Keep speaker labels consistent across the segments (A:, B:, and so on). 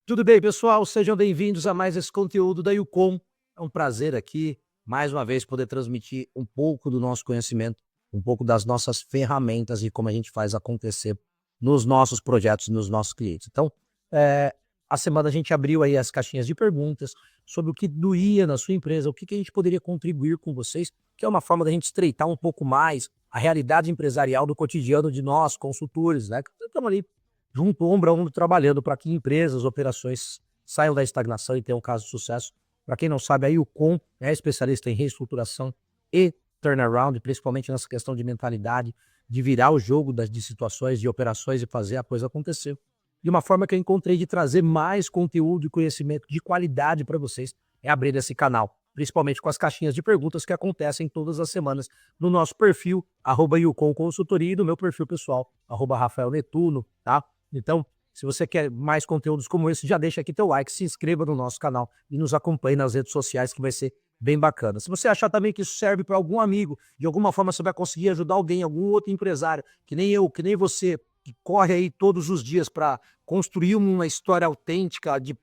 A: Tudo bem, pessoal? Sejam bem-vindos a mais esse conteúdo da Yucom. É um prazer aqui, mais uma vez, poder transmitir um pouco do nosso conhecimento, um pouco das nossas ferramentas e como a gente faz acontecer nos nossos projetos, nos nossos clientes. Então, a semana a gente abriu aí as caixinhas de perguntas sobre o que doía na sua empresa, o que a gente poderia contribuir com vocês, que é uma forma da gente estreitar um pouco mais a realidade empresarial do cotidiano de nós, consultores, né? Que estamos ali junto, ombro a ombro, trabalhando para que empresas, operações saiam da estagnação e tenham um caso de sucesso. Para quem não sabe, a Yucom é especialista em reestruturação e turnaround, principalmente nessa questão de mentalidade, de virar o jogo de situações, de operações e fazer a coisa acontecer. E uma forma que eu encontrei de trazer mais conteúdo e conhecimento de qualidade para vocês é abrir esse canal, principalmente com as caixinhas de perguntas que acontecem todas as semanas no nosso perfil, @Yucom Consultoria, e no meu perfil pessoal, @Rafael Netuno, tá? Então, se você quer mais conteúdos como esse, já deixa aqui teu like, se inscreva no nosso canal e nos acompanhe nas redes sociais, que vai ser bem bacana. Se você achar também que isso serve para algum amigo, de alguma forma você vai conseguir ajudar alguém, algum outro empresário, que nem eu, que nem você, que corre aí todos os dias para construir uma história autêntica de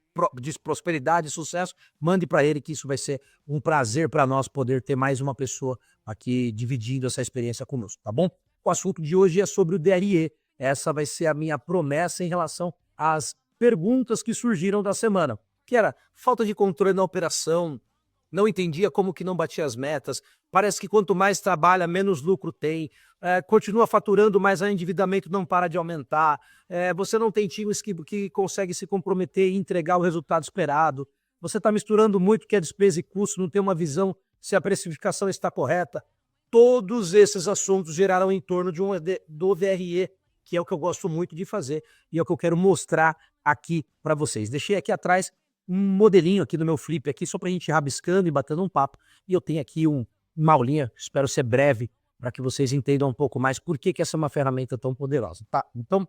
A: prosperidade e sucesso, mande para ele, que isso vai ser um prazer para nós poder ter mais uma pessoa aqui dividindo essa experiência conosco, tá bom? O assunto de hoje é sobre o DRE. Essa vai ser a minha promessa em relação às perguntas que surgiram da semana, que era falta de controle na operação, não entendia como que não batia as metas, parece que quanto mais trabalha, menos lucro tem, continua faturando, mas o endividamento não para de aumentar, você não tem times que consegue se comprometer e entregar o resultado esperado, você está misturando muito o que é despesa e custo, não tem uma visão se a precificação está correta. Todos esses assuntos geraram em torno do VRE, que é o que eu gosto muito de fazer e é o que eu quero mostrar aqui para vocês. Deixei aqui atrás um modelinho aqui no meu flip aqui, só para a gente ir rabiscando e batendo um papo. E eu tenho aqui uma aulinha, espero ser breve, para que vocês entendam um pouco mais por que essa é uma ferramenta tão poderosa, tá? Então,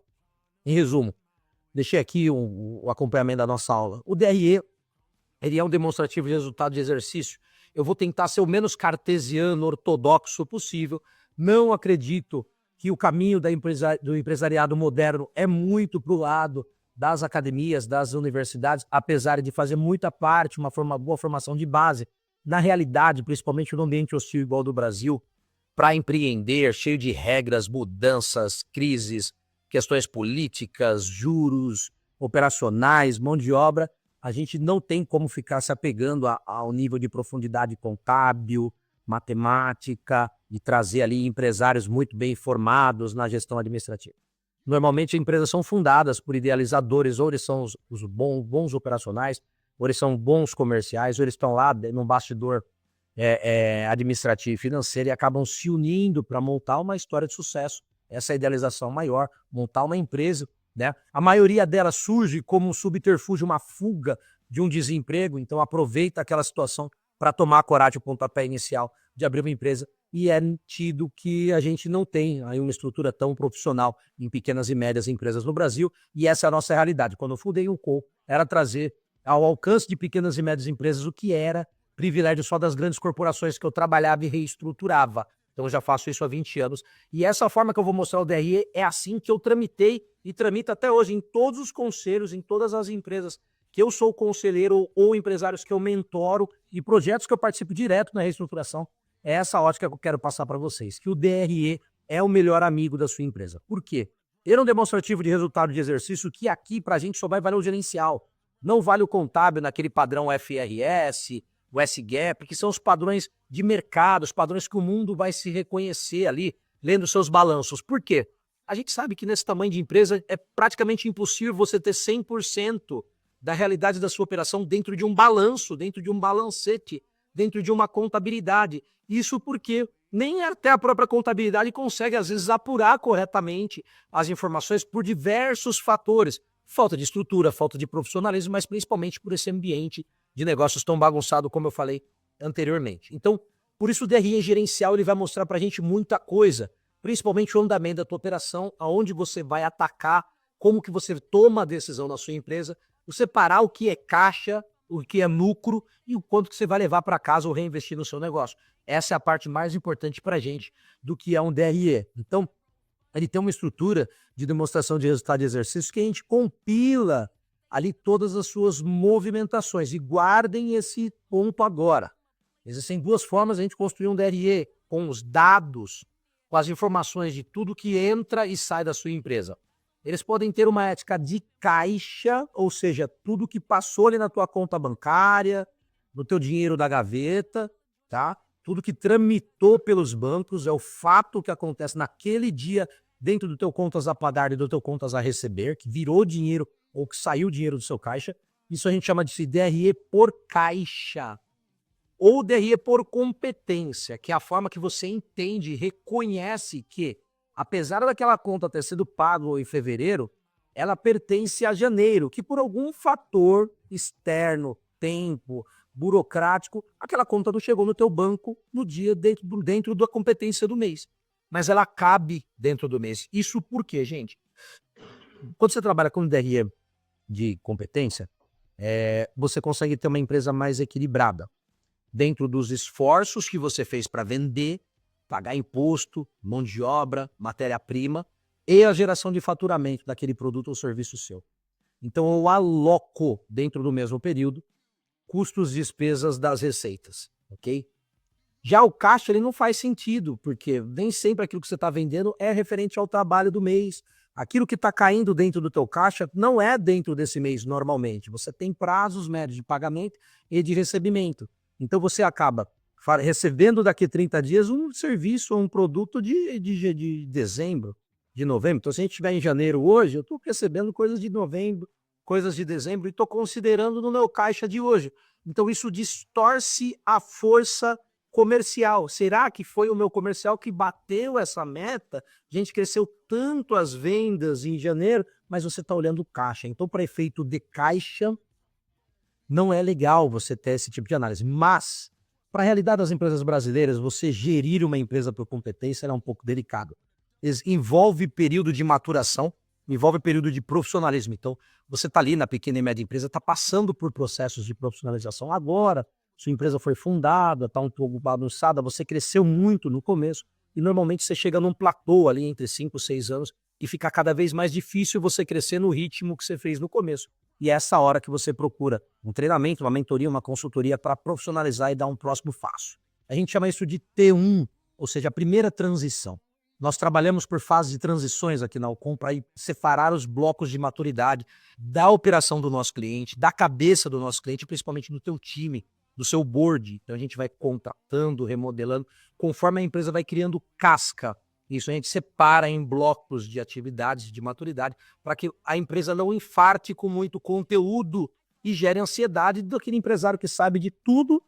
A: em resumo, deixei aqui o acompanhamento da nossa aula. O DRE, ele é um demonstrativo de resultado de exercício. Eu vou tentar ser o menos cartesiano, ortodoxo possível. Não acredito que o caminho do empresariado moderno é muito para o lado das academias, das universidades, apesar de fazer muita parte, uma boa formação de base, na realidade, principalmente no ambiente hostil igual do Brasil, para empreender, cheio de regras, mudanças, crises, questões políticas, juros, operacionais, mão de obra, a gente não tem como ficar se apegando ao nível de profundidade contábil, matemática, de trazer ali empresários muito bem formados na gestão administrativa. Normalmente as empresas são fundadas por idealizadores, ou eles são os bons operacionais, ou eles são bons comerciais, ou eles estão lá no bastidor administrativo e financeiro e acabam se unindo para montar uma história de sucesso. Essa é a idealização maior, montar uma empresa, né? A maioria delas surge como um subterfúgio, uma fuga de um desemprego, então aproveita aquela situação para tomar coragem, o pontapé inicial de abrir uma empresa, e é tido que a gente não tem aí uma estrutura tão profissional em pequenas e médias empresas no Brasil, e essa é a nossa realidade. Quando eu fundei o Co, era trazer ao alcance de pequenas e médias empresas o que era privilégio só das grandes corporações que eu trabalhava e reestruturava. Então eu já faço isso há 20 anos. E essa forma que eu vou mostrar o DRE é assim que eu tramitei e tramito até hoje em todos os conselhos, em todas as empresas que eu sou conselheiro ou empresários que eu mentoro e projetos que eu participo direto na reestruturação. É essa ótica que eu quero passar para vocês, que o DRE é o melhor amigo da sua empresa. Por quê? Ele é um demonstrativo de resultado de exercício que aqui para a gente só vai valer o gerencial. Não vale o contábil naquele padrão FRS, o SGAP, que são os padrões de mercado, os padrões que o mundo vai se reconhecer ali, lendo seus balanços. Por quê? A gente sabe que nesse tamanho de empresa é praticamente impossível você ter 100% da realidade da sua operação dentro de um balanço, dentro de um balancete, dentro de uma contabilidade. Isso porque nem até a própria contabilidade consegue, às vezes, apurar corretamente as informações por diversos fatores. Falta de estrutura, falta de profissionalismo, mas principalmente por esse ambiente de negócios tão bagunçado, como eu falei anteriormente. Então, por isso o DRE gerencial ele vai mostrar para a gente muita coisa, principalmente o andamento da tua operação, aonde você vai atacar, como que você toma a decisão na sua empresa, separar o que é caixa, o que é lucro e o quanto que você vai levar para casa ou reinvestir no seu negócio. Essa é a parte mais importante para a gente do que é um DRE. Então, ele tem uma estrutura de demonstração de resultado de exercício que a gente compila ali todas as suas movimentações. E guardem esse ponto agora. Existem duas formas de a gente construir um DRE, com os dados, com as informações de tudo que entra e sai da sua empresa. Eles podem ter uma ética de caixa, ou seja, tudo que passou ali na tua conta bancária, no teu dinheiro da gaveta, tá? Tudo que tramitou pelos bancos, é o fato que acontece naquele dia dentro do teu contas a pagar e do teu contas a receber, que virou dinheiro ou que saiu dinheiro do seu caixa. Isso a gente chama de DRE por caixa. Ou DRE por competência, que é a forma que você entende e reconhece que, apesar daquela conta ter sido paga em fevereiro, ela pertence a janeiro, que por algum fator externo, tempo, burocrático, aquela conta não chegou no teu banco no dia dentro da competência do mês. Mas ela cabe dentro do mês. Isso por quê, gente? Quando você trabalha com DRE de competência, você consegue ter uma empresa mais equilibrada. Dentro dos esforços que você fez para vender, pagar imposto, mão de obra, matéria-prima e a geração de faturamento daquele produto ou serviço seu. Então eu aloco dentro do mesmo período custos e despesas das receitas, ok? Já o caixa ele não faz sentido, porque nem sempre aquilo que você está vendendo é referente ao trabalho do mês. Aquilo que está caindo dentro do teu caixa não é dentro desse mês normalmente. Você tem prazos médios de pagamento e de recebimento. Então você acaba recebendo daqui a 30 dias um serviço ou um produto de dezembro, de novembro. Então se a gente estiver em janeiro hoje, eu estou recebendo coisas de novembro, coisas de dezembro e estou considerando no meu caixa de hoje. Então isso distorce a força comercial. Será que foi o meu comercial que bateu essa meta? A gente cresceu tanto as vendas em janeiro, mas você está olhando o caixa. Então para efeito de caixa, não é legal você ter esse tipo de análise, mas para a realidade das empresas brasileiras, você gerir uma empresa por competência é um pouco delicado. Envolve período de maturação, envolve período de profissionalismo. Então, você está ali na pequena e média empresa, está passando por processos de profissionalização. Agora, sua empresa foi fundada, está um pouco bagunçada, você cresceu muito no começo e normalmente você chega num platô ali entre 5 e 6 anos e fica cada vez mais difícil você crescer no ritmo que você fez no começo. E é essa hora que você procura um treinamento, uma mentoria, uma consultoria para profissionalizar e dar um próximo passo. A gente chama isso de T1, ou seja, a primeira transição. Nós trabalhamos por fases de transições aqui na Alcom para separar os blocos de maturidade da operação do nosso cliente, da cabeça do nosso cliente, principalmente do teu time, do seu board. Então a gente vai contratando, remodelando, conforme a empresa vai criando casca. Isso a gente separa em blocos de atividades de maturidade para que a empresa não infarte com muito conteúdo e gere ansiedade daquele empresário que sabe de tudo,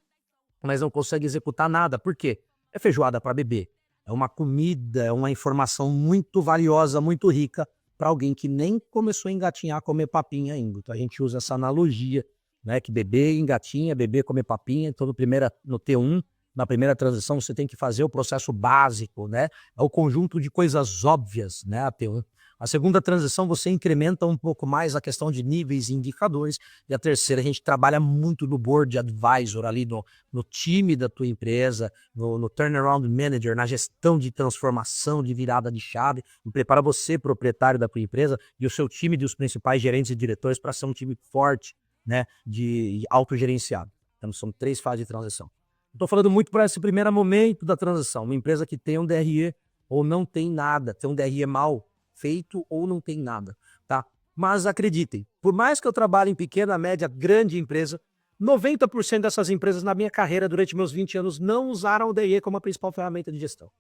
A: mas não consegue executar nada. Por quê? É feijoada para beber. É uma comida, é uma informação muito valiosa, muito rica para alguém que nem começou a engatinhar a comer papinha ainda. Então a gente usa essa analogia, né, que bebê engatinha, bebê comer papinha. Então no T1, na primeira transição, você tem que fazer o processo básico, né? É o conjunto de coisas óbvias, né? A T1. A segunda transição, você incrementa um pouco mais a questão de níveis e indicadores. E a terceira, a gente trabalha muito no board advisor, ali no time da tua empresa, no turnaround manager, na gestão de transformação, de virada de chave, e prepara você, proprietário da tua empresa, e o seu time dos principais gerentes e diretores para ser um time forte, né? De autogerenciado. Então, são 3 fases de transição. Estou falando muito para esse primeiro momento da transição. Uma empresa que tem um DRE ou não tem nada, tem um DRE mal feito ou não tem nada, tá? Mas acreditem, por mais que eu trabalhe em pequena, média, grande empresa, 90% dessas empresas na minha carreira durante meus 20 anos não usaram o DRE como a principal ferramenta de gestão.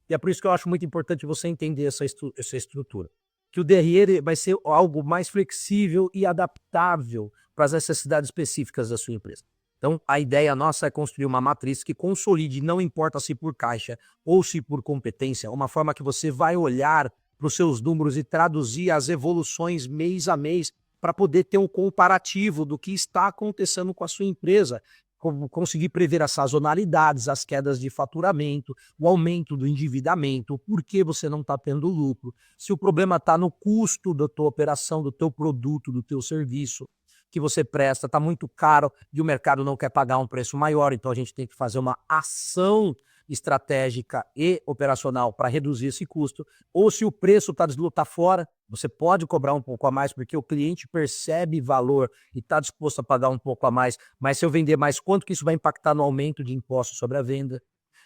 A: E é por isso que eu acho muito importante você entender essa estrutura. Que o DRE vai ser algo mais flexível e adaptável para as necessidades específicas da sua empresa. Então, a ideia nossa é construir uma matriz que consolide, não importa se por caixa ou se por competência, uma forma que você vai olhar para os seus números e traduzir as evoluções mês a mês para poder ter um comparativo do que está acontecendo com a sua empresa, conseguir prever as sazonalidades, as quedas de faturamento, o aumento do endividamento, o porquê você não está tendo lucro, se o problema está no custo da tua operação, do teu produto, do teu serviço que você presta, está muito caro e o mercado não quer pagar um preço maior, então a gente tem que fazer uma ação estratégica e operacional para reduzir esse custo, ou se o preço tá fora, você pode cobrar um pouco a mais, porque o cliente percebe valor e está disposto a pagar um pouco a mais, mas se eu vender mais, quanto que isso vai impactar no aumento de impostos sobre a venda?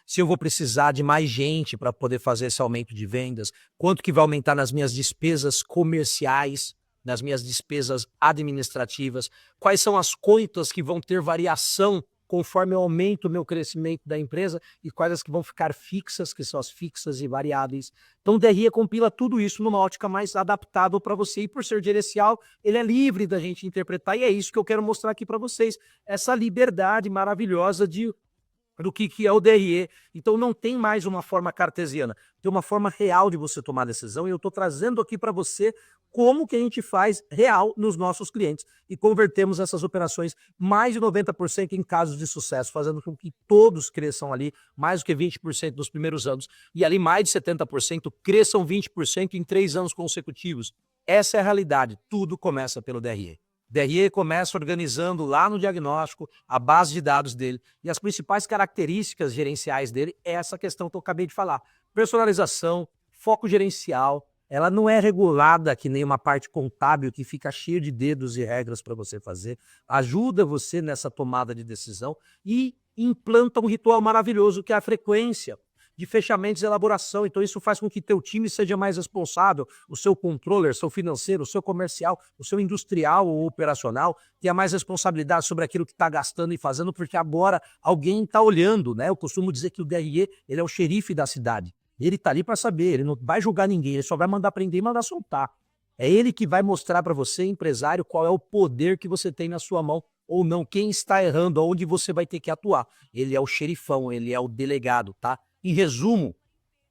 A: Se eu vou precisar de mais gente para poder fazer esse aumento de vendas, quanto que vai aumentar nas minhas despesas comerciais, nas minhas despesas administrativas, quais são as contas que vão ter variação conforme eu aumento o meu crescimento da empresa e quais as que vão ficar fixas, que são as fixas e variáveis. Então o DRE compila tudo isso numa ótica mais adaptável para você e por ser gerencial, ele é livre da gente interpretar e é isso que eu quero mostrar aqui para vocês, essa liberdade maravilhosa do que é o DRE. Então não tem mais uma forma cartesiana, tem uma forma real de você tomar decisão e eu estou trazendo aqui para você como que a gente faz real nos nossos clientes e convertemos essas operações mais de 90% em casos de sucesso, fazendo com que todos cresçam ali mais do que 20% nos primeiros anos e ali mais de 70% cresçam 20% em 3 anos consecutivos. Essa é a realidade, tudo começa pelo DRE. DRE começa organizando lá no diagnóstico a base de dados dele e as principais características gerenciais dele é essa questão que eu acabei de falar. Personalização, foco gerencial, ela não é regulada que nem uma parte contábil que fica cheia de dedos e regras para você fazer. Ajuda você nessa tomada de decisão e implanta um ritual maravilhoso que é a frequência de fechamentos e elaboração. Então isso faz com que teu time seja mais responsável, o seu controller, seu financeiro, o seu comercial, o seu industrial ou operacional tenha mais responsabilidade sobre aquilo que está gastando e fazendo, porque agora alguém está olhando, né? Eu costumo dizer que o DRE, ele é o xerife da cidade. Ele está ali para saber, ele não vai julgar ninguém, ele só vai mandar prender e mandar soltar. É ele que vai mostrar para você, empresário, qual é o poder que você tem na sua mão ou não, quem está errando, onde você vai ter que atuar. Ele é o xerifão, ele é o delegado, tá? Em resumo,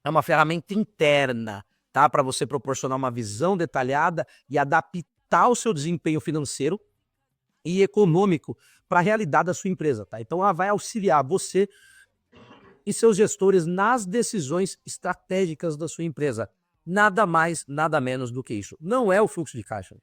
A: é uma ferramenta interna, tá? Para você proporcionar uma visão detalhada e adaptar o seu desempenho financeiro e econômico para a realidade da sua empresa, tá? Então ela vai auxiliar você e seus gestores nas decisões estratégicas da sua empresa. Nada mais, nada menos do que isso. Não é o fluxo de caixa.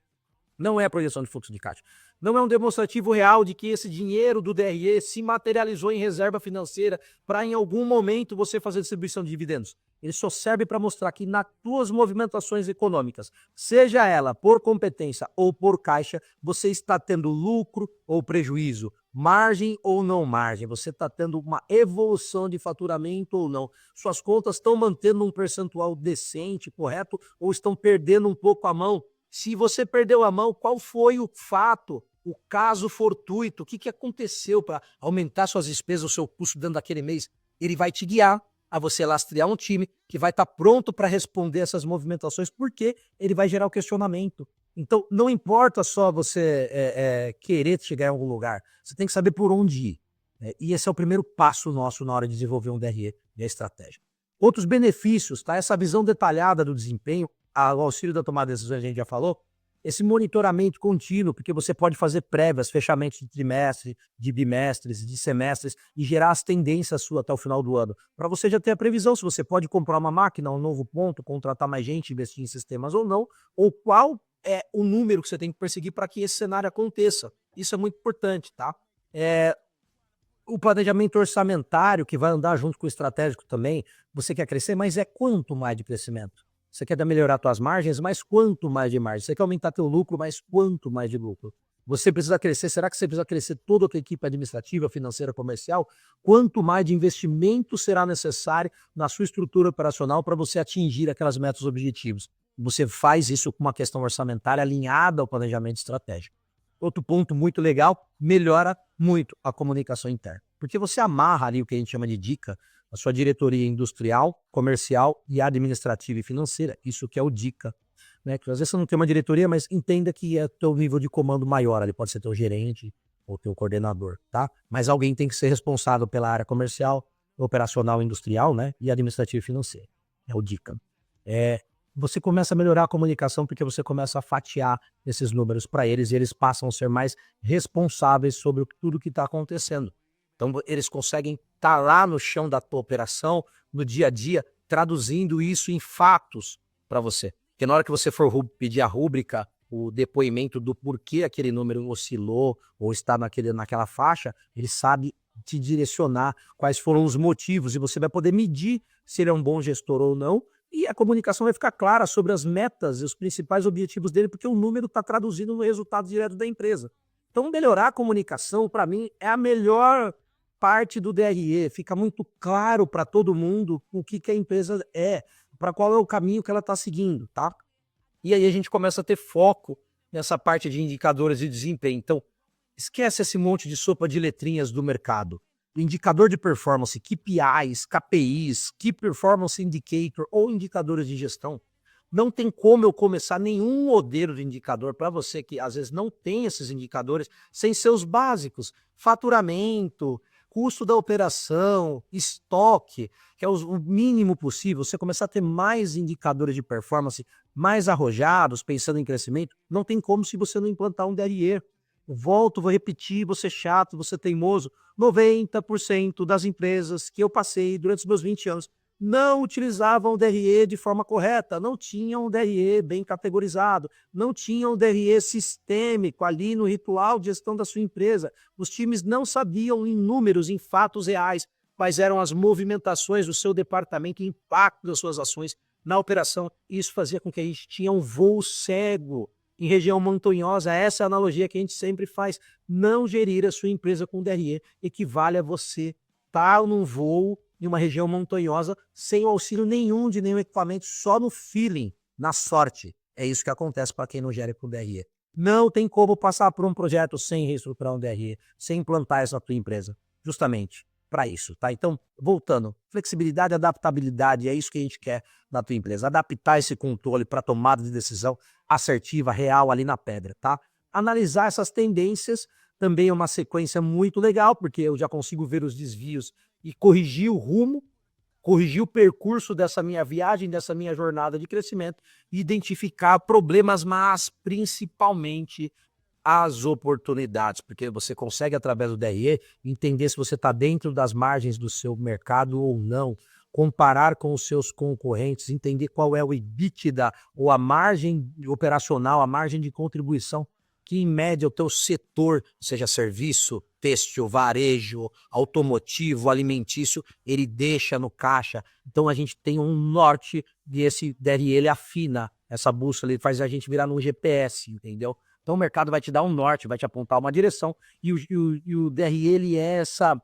A: Não é a projeção de fluxo de caixa. Não é um demonstrativo real de que esse dinheiro do DRE se materializou em reserva financeira para em algum momento você fazer distribuição de dividendos. Ele só serve para mostrar que nas tuas movimentações econômicas, seja ela por competência ou por caixa, você está tendo lucro ou prejuízo, margem ou não margem, você está tendo uma evolução de faturamento ou não. Suas contas estão mantendo um percentual decente, correto, ou estão perdendo um pouco a mão. Se você perdeu a mão, qual foi o fato, o caso fortuito, o que aconteceu para aumentar suas despesas, o seu custo dentro daquele mês? Ele vai te guiar a você lastrear um time que vai estar pronto para responder essas movimentações, porque ele vai gerar o questionamento. Então, não importa só você querer chegar em algum lugar, você tem que saber por onde ir. E esse é o primeiro passo nosso na hora de desenvolver um DRE e a estratégia. Outros benefícios, tá? Essa visão detalhada do desempenho, o auxílio da tomada de decisões a gente já falou, esse monitoramento contínuo, porque você pode fazer prévias, fechamentos de trimestre, de bimestres, de semestres e gerar as tendências suas até o final do ano. Para você já ter a previsão se você pode comprar uma máquina, um novo ponto, contratar mais gente, investir em sistemas ou não, ou qual é o número que você tem que perseguir para que esse cenário aconteça. Isso é muito importante, tá? O planejamento orçamentário, que vai andar junto com o estratégico também, você quer crescer, mas é quanto mais de crescimento? Você quer melhorar suas margens, mas quanto mais de margem? Você quer aumentar teu lucro, mas quanto mais de lucro? Você precisa crescer, será que você precisa crescer toda a tua equipe administrativa, financeira, comercial? Quanto mais de investimento será necessário na sua estrutura operacional para você atingir aquelas metas objetivos? Você faz isso com uma questão orçamentária alinhada ao planejamento estratégico. Outro ponto muito legal, melhora muito a comunicação interna. Porque você amarra ali o que a gente chama de dica, a sua diretoria industrial, comercial e administrativa e financeira. Isso que é o dica. Né? Que às vezes você não tem uma diretoria, mas entenda que é teu nível de comando maior. Ali pode ser teu gerente ou teu coordenador, tá? Mas alguém tem que ser responsável pela área comercial, operacional, industrial, né? E administrativa e financeira. É o dica. Você começa a melhorar a comunicação porque você começa a fatiar esses números para eles e eles passam a ser mais responsáveis sobre tudo que está acontecendo. Então, eles conseguem estar lá no chão da tua operação, no dia a dia, traduzindo isso em fatos para você. Porque na hora que você for pedir a rúbrica, o depoimento do porquê aquele número oscilou ou está naquela faixa, ele sabe te direcionar quais foram os motivos e você vai poder medir se ele é um bom gestor ou não. E a comunicação vai ficar clara sobre as metas e os principais objetivos dele, porque o número está traduzido no resultado direto da empresa. Então, melhorar a comunicação, para mim, é a melhor parte do DRE. Fica muito claro para todo mundo o que a empresa é, para qual é o caminho que ela está seguindo, tá? E aí a gente começa a ter foco nessa parte de indicadores de desempenho. Então, esquece esse monte de sopa de letrinhas do mercado. Indicador de performance, KPIs, KPIs, Key Performance Indicator ou indicadores de gestão. Não tem como eu começar nenhum modelo de indicador para você que às vezes não tem esses indicadores sem seus básicos. Faturamento, custo da operação, estoque, que é o mínimo possível. Você começar a ter mais indicadores de performance mais arrojados, pensando em crescimento, não tem como se você não implantar um DRE. Volto, vou repetir, vou ser chato, vou ser teimoso. 90% das empresas que eu passei durante os meus 20 anos não utilizavam o DRE de forma correta, não tinham o DRE bem categorizado, não tinham o DRE sistêmico ali no ritual de gestão da sua empresa. Os times não sabiam em números, em fatos reais, quais eram as movimentações do seu departamento, o impacto das suas ações na operação. Isso fazia com que a gente tinha um voo cego em região montanhosa. Essa é a analogia que a gente sempre faz. Não gerir a sua empresa com DRE equivale a você estar num voo em uma região montanhosa sem o auxílio nenhum de nenhum equipamento, só no feeling, na sorte. É isso que acontece para quem não gera com DRE. Não tem como passar por um projeto sem reestruturar um DRE, sem implantar isso na tua empresa. Justamente para isso, tá? Então, voltando, flexibilidade e adaptabilidade, é isso que a gente quer na tua empresa. Adaptar esse controle para tomada de decisão assertiva, real, ali na pedra, tá? Analisar essas tendências também é uma sequência muito legal, porque eu já consigo ver os desvios e corrigir o rumo, corrigir o percurso dessa minha viagem, dessa minha jornada de crescimento, e identificar problemas, mas principalmente as oportunidades, porque você consegue, através do DRE, entender se você está dentro das margens do seu mercado ou não, comparar com os seus concorrentes, entender qual é o EBITDA ou a margem operacional, a margem de contribuição que, em média, o teu setor, seja serviço, têxtil, varejo, automotivo, alimentício, ele deixa no caixa. Então, a gente tem um norte e esse DRE, ele afina essa bússola, ele faz a gente virar num GPS, entendeu? Então o mercado vai te dar um norte, vai te apontar uma direção, e o DRE, ele é essa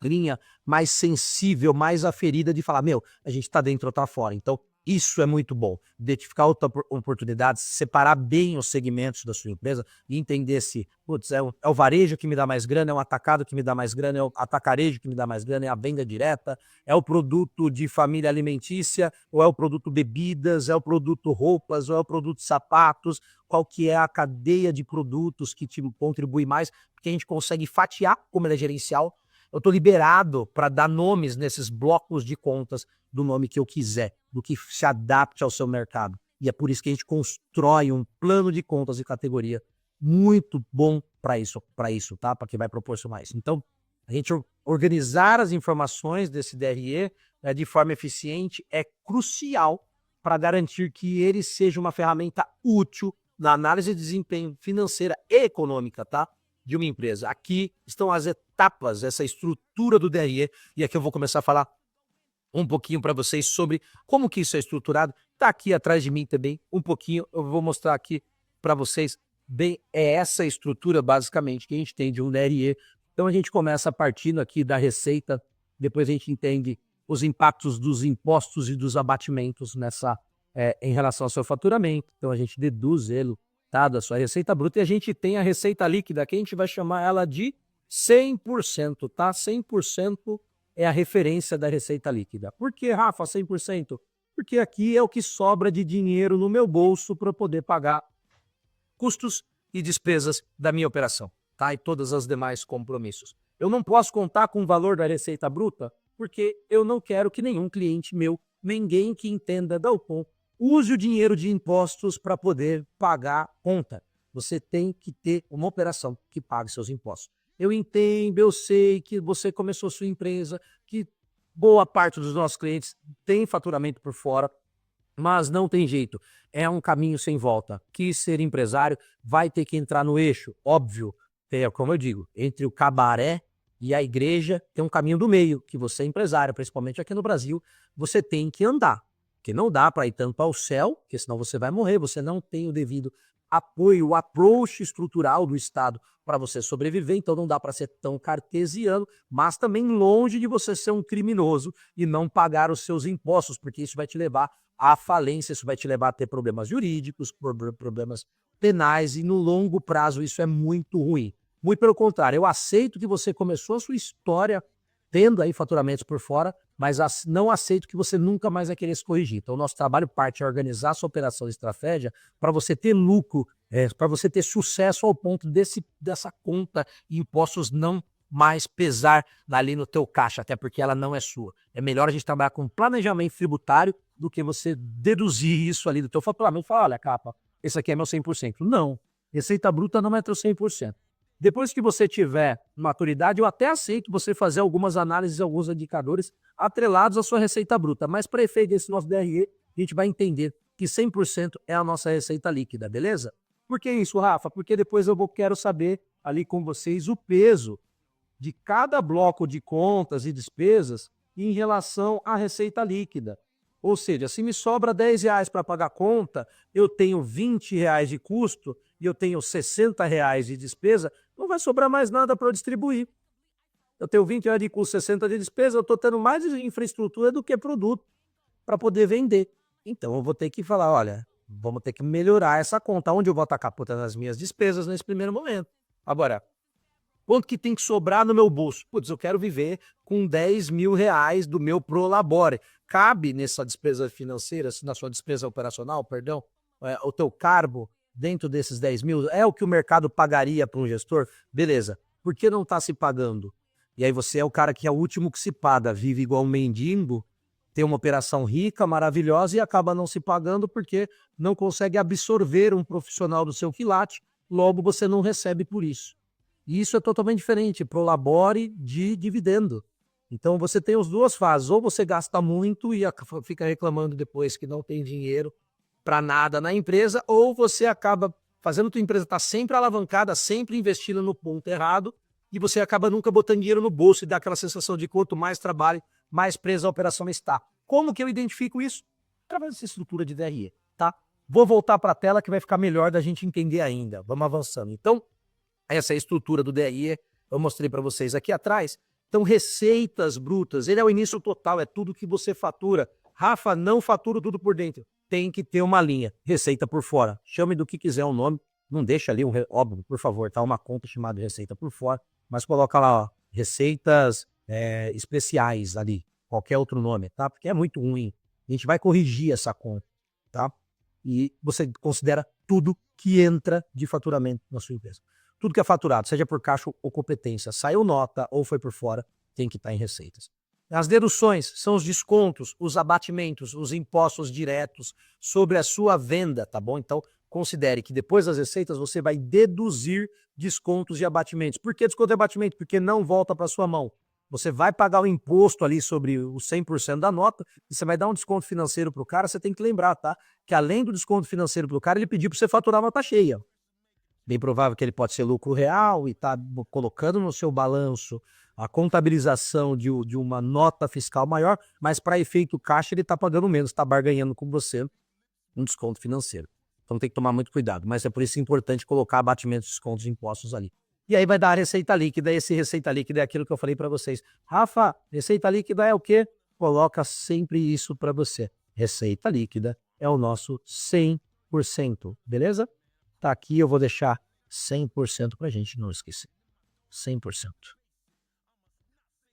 A: linha mais sensível, mais aferida de falar, meu, a gente está dentro ou está fora. Então isso é muito bom. Identificar oportunidades, separar bem os segmentos da sua empresa e entender se, putz, é o varejo que me dá mais grana, é o atacado que me dá mais grana, é o atacarejo que me dá mais grana, é a venda direta, é o produto de família alimentícia, ou é o produto bebidas, é o produto roupas, ou é o produto sapatos, qual que é a cadeia de produtos que te contribui mais, porque a gente consegue fatiar como ele é gerencial. Eu estou liberado para dar nomes nesses blocos de contas do nome que eu quiser, do que se adapte ao seu mercado. E é por isso que a gente constrói um plano de contas e categoria muito bom para isso, tá? Para que vai proporcionar isso. Então, a gente organizar as informações desse DRE, né, de forma eficiente é crucial para garantir que ele seja uma ferramenta útil na análise de desempenho financeira e econômica, tá? De uma empresa. Aqui estão as etapas, essa estrutura do DRE, e aqui eu vou começar a falar um pouquinho para vocês sobre como que isso é estruturado. Está aqui atrás de mim também um pouquinho, eu vou mostrar aqui para vocês bem, é essa estrutura basicamente que a gente tem de um DRE. Então a gente começa partindo aqui da receita, depois a gente entende os impactos dos impostos e dos abatimentos em relação ao seu faturamento. Então a gente deduz ele, tá, da sua receita bruta, e a gente tem a receita líquida, que a gente vai chamar ela de 100%, tá? 100% é a referência da receita líquida. Por que, Rafa, 100%? Porque aqui é o que sobra de dinheiro no meu bolso para poder pagar custos e despesas da minha operação, tá? E todos os demais compromissos. Eu não posso contar com o valor da receita bruta, porque eu não quero que nenhum cliente meu, ninguém que entenda da Alcon, use o dinheiro de impostos para poder pagar conta. Você tem que ter uma operação que pague seus impostos. Eu entendo, eu sei que você começou sua empresa, que boa parte dos nossos clientes tem faturamento por fora, mas não tem jeito. É um caminho sem volta. Que ser empresário vai ter que entrar no eixo, óbvio, como eu digo, entre o cabaré E a igreja tem um caminho do meio, que você é empresário, principalmente aqui no Brasil, você tem que andar. Porque não dá para ir tanto ao céu, porque senão você vai morrer, você não tem o devido apoio, o approach estrutural do Estado para você sobreviver, então não dá para ser tão cartesiano, mas também longe de você ser um criminoso e não pagar os seus impostos, porque isso vai te levar à falência, isso vai te levar a ter problemas jurídicos, problemas penais, e no longo prazo isso é muito ruim. Muito pelo contrário, eu aceito que você começou a sua história tendo aí faturamentos por fora, mas não aceito que você nunca mais vai querer se corrigir. Então, o nosso trabalho parte é organizar a sua operação de estratégia para você ter lucro, para você ter sucesso ao ponto dessa conta e impostos não mais pesar ali no teu caixa, até porque ela não é sua. É melhor a gente trabalhar com planejamento tributário do que você deduzir isso ali do teu faturamento e falar, olha, capa, esse aqui é meu 100%. Não, receita bruta não é teu 100%. Depois que você tiver maturidade, eu até aceito você fazer algumas análises, alguns indicadores atrelados à sua receita bruta, mas para efeito desse nosso DRE, a gente vai entender que 100% é a nossa receita líquida, beleza? Por que isso, Rafa? Porque depois quero saber ali com vocês o peso de cada bloco de contas e despesas em relação à receita líquida. Ou seja, se me sobra R$10 para pagar a conta, eu tenho R$20 de custo e eu tenho R$60 de despesa, não vai sobrar mais nada para eu distribuir. Eu tenho R$20 de custo, 60 de despesa, eu estou tendo mais infraestrutura do que produto para poder vender. Então eu vou ter que falar, olha, vamos ter que melhorar essa conta. Onde eu vou atacar as minhas despesas nesse primeiro momento? Agora, quanto que tem que sobrar no meu bolso? Putz, eu quero viver com R$10.000 do meu Prolabore. Cabe nessa despesa financeira, na sua despesa operacional, perdão, o teu cargo dentro desses 10 mil? É o que o mercado pagaria para um gestor? Beleza. Por que não está se pagando? E aí você é o cara que é o último que se paga, vive igual um mendigo, tem uma operação rica, maravilhosa e acaba não se pagando porque não consegue absorver um profissional do seu quilate, logo você não recebe por isso. E isso é totalmente diferente, Prolabore de dividendo. Então você tem as duas fases, ou você gasta muito e fica reclamando depois que não tem dinheiro para nada na empresa, ou você acaba fazendo a tua empresa estar sempre alavancada, sempre investindo no ponto errado, e você acaba nunca botando dinheiro no bolso e dá aquela sensação de quanto mais trabalho, mais presa a operação está. Como que eu identifico isso? Através dessa estrutura de DRE, tá? Vou voltar para a tela que vai ficar melhor da gente entender ainda. Vamos avançando. Então, essa é a estrutura do DRE, eu mostrei para vocês aqui atrás. Então, receitas brutas, ele é o início total, é tudo que você fatura. Rafa, não fatura tudo por dentro. Tem que ter uma linha, receita por fora. Chame do que quiser o nome, não deixa ali, óbvio, por favor, tá uma conta chamada receita por fora, mas coloca lá, ó, receitas especiais ali, qualquer outro nome, tá? Porque é muito ruim. A gente vai corrigir essa conta, tá? E você considera tudo que entra de faturamento na sua empresa. Tudo que é faturado, seja por caixa ou competência, saiu nota ou foi por fora, tem que estar em receitas. As deduções são os descontos, os abatimentos, os impostos diretos sobre a sua venda, tá bom? Então, considere que depois das receitas você vai deduzir descontos e abatimentos. Por que desconto e abatimento? Porque não volta para sua mão. Você vai pagar o imposto ali sobre os 100% da nota e você vai dar um desconto financeiro para o cara, você tem que lembrar, tá? Que além do desconto financeiro para o cara, ele pediu para você faturar a nota cheia. Bem provável que ele pode ser lucro real e está colocando no seu balanço a contabilização de uma nota fiscal maior, mas para efeito caixa ele está pagando menos, está barganhando com você um desconto financeiro. Então tem que tomar muito cuidado, mas é por isso importante colocar abatimentos, descontos e impostos ali. E aí vai dar a receita líquida, e esse receita líquida é aquilo que eu falei para vocês. Rafa, receita líquida é o quê? Coloca sempre isso para você. Receita líquida é o nosso 100%, beleza? Tá aqui, eu vou deixar 100% para a gente não esquecer. 100%.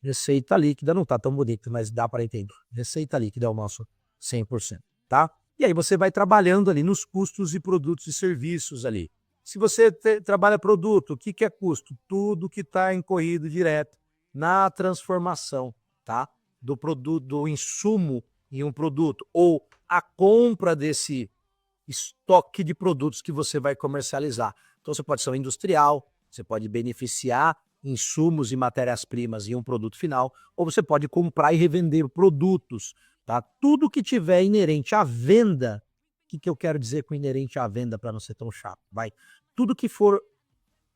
A: Receita líquida não tá tão bonito, mas dá para entender. Receita líquida é o nosso 100%, tá? E aí você vai trabalhando ali nos custos de produtos e serviços ali. Se você trabalha produto, o que é custo? Tudo que está incorrido direto na transformação, tá? Do produto, do insumo em um produto, ou a compra desse estoque de produtos que você vai comercializar. Então você pode ser um industrial, você pode beneficiar insumos e matérias-primas em um produto final, ou você pode comprar e revender produtos, tá? Tudo que tiver inerente à venda, o que eu quero dizer com inerente à venda para não ser tão chato? Tudo que for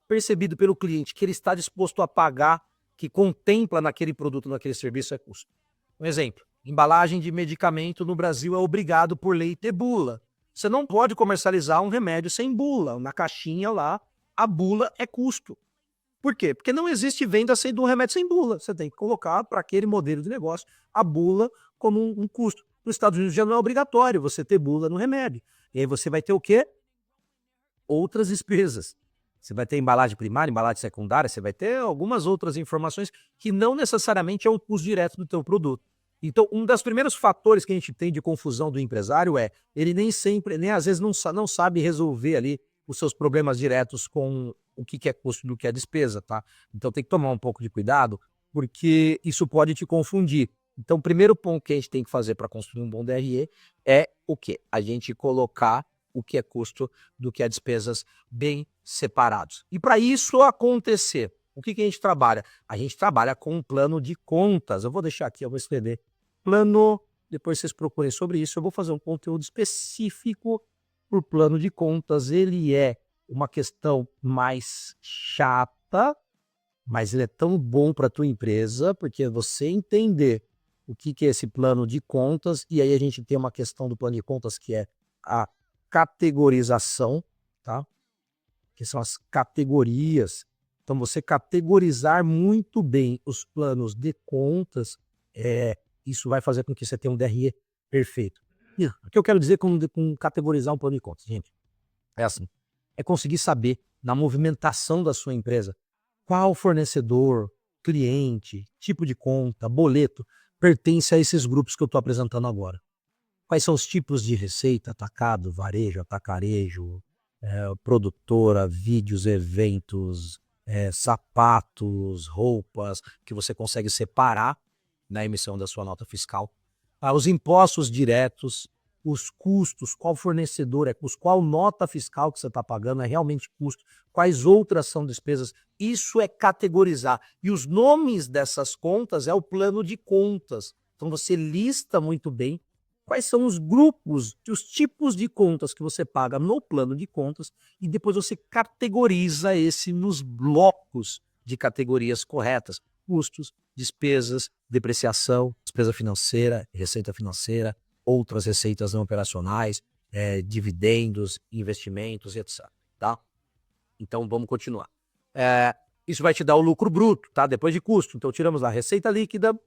A: percebido pelo cliente que ele está disposto a pagar que contempla naquele produto, naquele serviço é custo. Um exemplo, embalagem de medicamento no Brasil é obrigado por lei ter bula. Você não pode comercializar um remédio sem bula. Na caixinha lá, a bula é custo. Por quê? Porque não existe venda de um remédio sem bula. Você tem que colocar para aquele modelo de negócio a bula como um custo. Nos Estados Unidos já não é obrigatório você ter bula no remédio. E aí você vai ter o quê? Outras despesas. Você vai ter embalagem primária, embalagem secundária, você vai ter algumas outras informações que não necessariamente é o custo direto do teu produto. Então, um dos primeiros fatores que a gente tem de confusão do empresário é ele nem sempre, nem às vezes não sabe resolver ali os seus problemas diretos com o que é custo do que é despesa, tá? Então tem que tomar um pouco de cuidado, porque isso pode te confundir. Então, o primeiro ponto que a gente tem que fazer para construir um bom DRE é o quê? A gente colocar o que é custo do que é despesas bem separados. E para isso acontecer, o que a gente trabalha? A gente trabalha com um plano de contas. Eu vou deixar aqui, eu vou escrever plano, depois vocês procurem sobre isso. Eu vou fazer um conteúdo específico por plano de contas. Ele é uma questão mais chata, mas ele é tão bom para a tua empresa, porque você entender o que é esse plano de contas, e aí a gente tem uma questão do plano de contas que é a categorização, tá? Que são as categorias. Então, você categorizar muito bem os planos de contas, isso vai fazer com que você tenha um DRE perfeito. O que eu quero dizer com categorizar um plano de contas, gente? É assim, é conseguir saber na movimentação da sua empresa qual fornecedor, cliente, tipo de conta, boleto pertence a esses grupos que eu estou apresentando agora. Quais são os tipos de receita, atacado, varejo, atacarejo, produtora, vídeos, eventos, sapatos, roupas, que você consegue separar na emissão da sua nota fiscal. Os impostos diretos, os custos, qual fornecedor é custo, qual nota fiscal que você está pagando é realmente custo, quais outras são despesas, isso é categorizar. E os nomes dessas contas é o plano de contas. Então você lista muito bem quais são os grupos, os tipos de contas que você paga no plano de contas e depois você categoriza esse nos blocos de categorias corretas. Custos, despesas, depreciação, despesa financeira, receita financeira, outras receitas não operacionais, dividendos, investimentos, etc. Tá? Então vamos continuar. Isso vai te dar o lucro bruto, tá? Depois de custo. Então tiramos lá a receita líquida,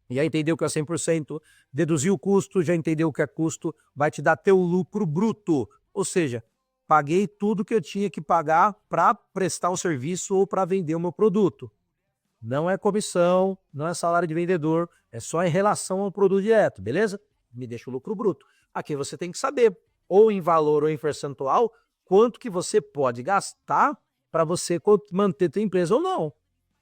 A: já entendeu o que é 100%, deduziu o custo, já entendeu o que é custo, vai te dar teu lucro bruto. Ou seja, paguei tudo que eu tinha que pagar para prestar um serviço ou para vender o meu produto. Não é comissão, não é salário de vendedor, é só em relação ao produto direto, beleza? Me deixa o lucro bruto. Aqui você tem que saber, ou em valor ou em percentual, quanto que você pode gastar para você manter tua empresa ou não.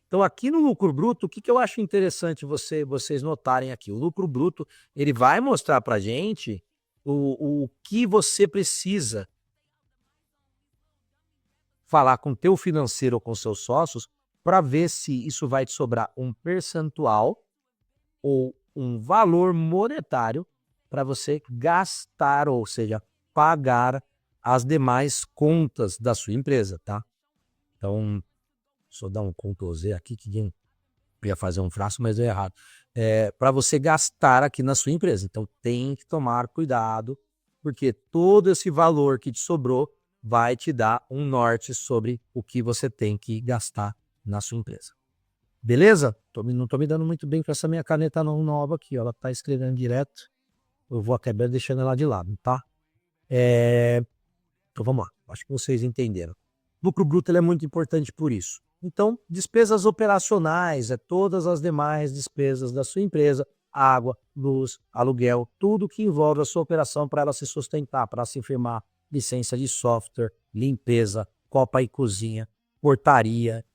A: Então, aqui no lucro bruto, o que eu acho interessante vocês notarem aqui? O lucro bruto, ele vai mostrar para a gente o que você precisa falar com o teu financeiro ou com seus sócios para ver se isso vai te sobrar um percentual ou um valor monetário para você gastar, ou seja, pagar as demais contas da sua empresa, tá? Então, só dar um Ctrl Z aqui, que eu ia fazer um traço, mas deu errado. Para você gastar aqui na sua empresa. Então, tem que tomar cuidado, porque todo esse valor que te sobrou vai te dar um norte sobre o que você tem que gastar na sua empresa. Beleza? Não estou me dando muito bem com essa minha caneta nova aqui, ó. Ela está escrevendo direto. Eu vou acabar deixando ela de lado, tá? Então, vamos lá. Acho que vocês entenderam. Lucro bruto ele é muito importante por isso. Então, despesas operacionais, todas as demais despesas da sua empresa, água, luz, aluguel, tudo que envolve a sua operação para ela se sustentar, para se firmar, licença de software, limpeza, copa e cozinha, portaria,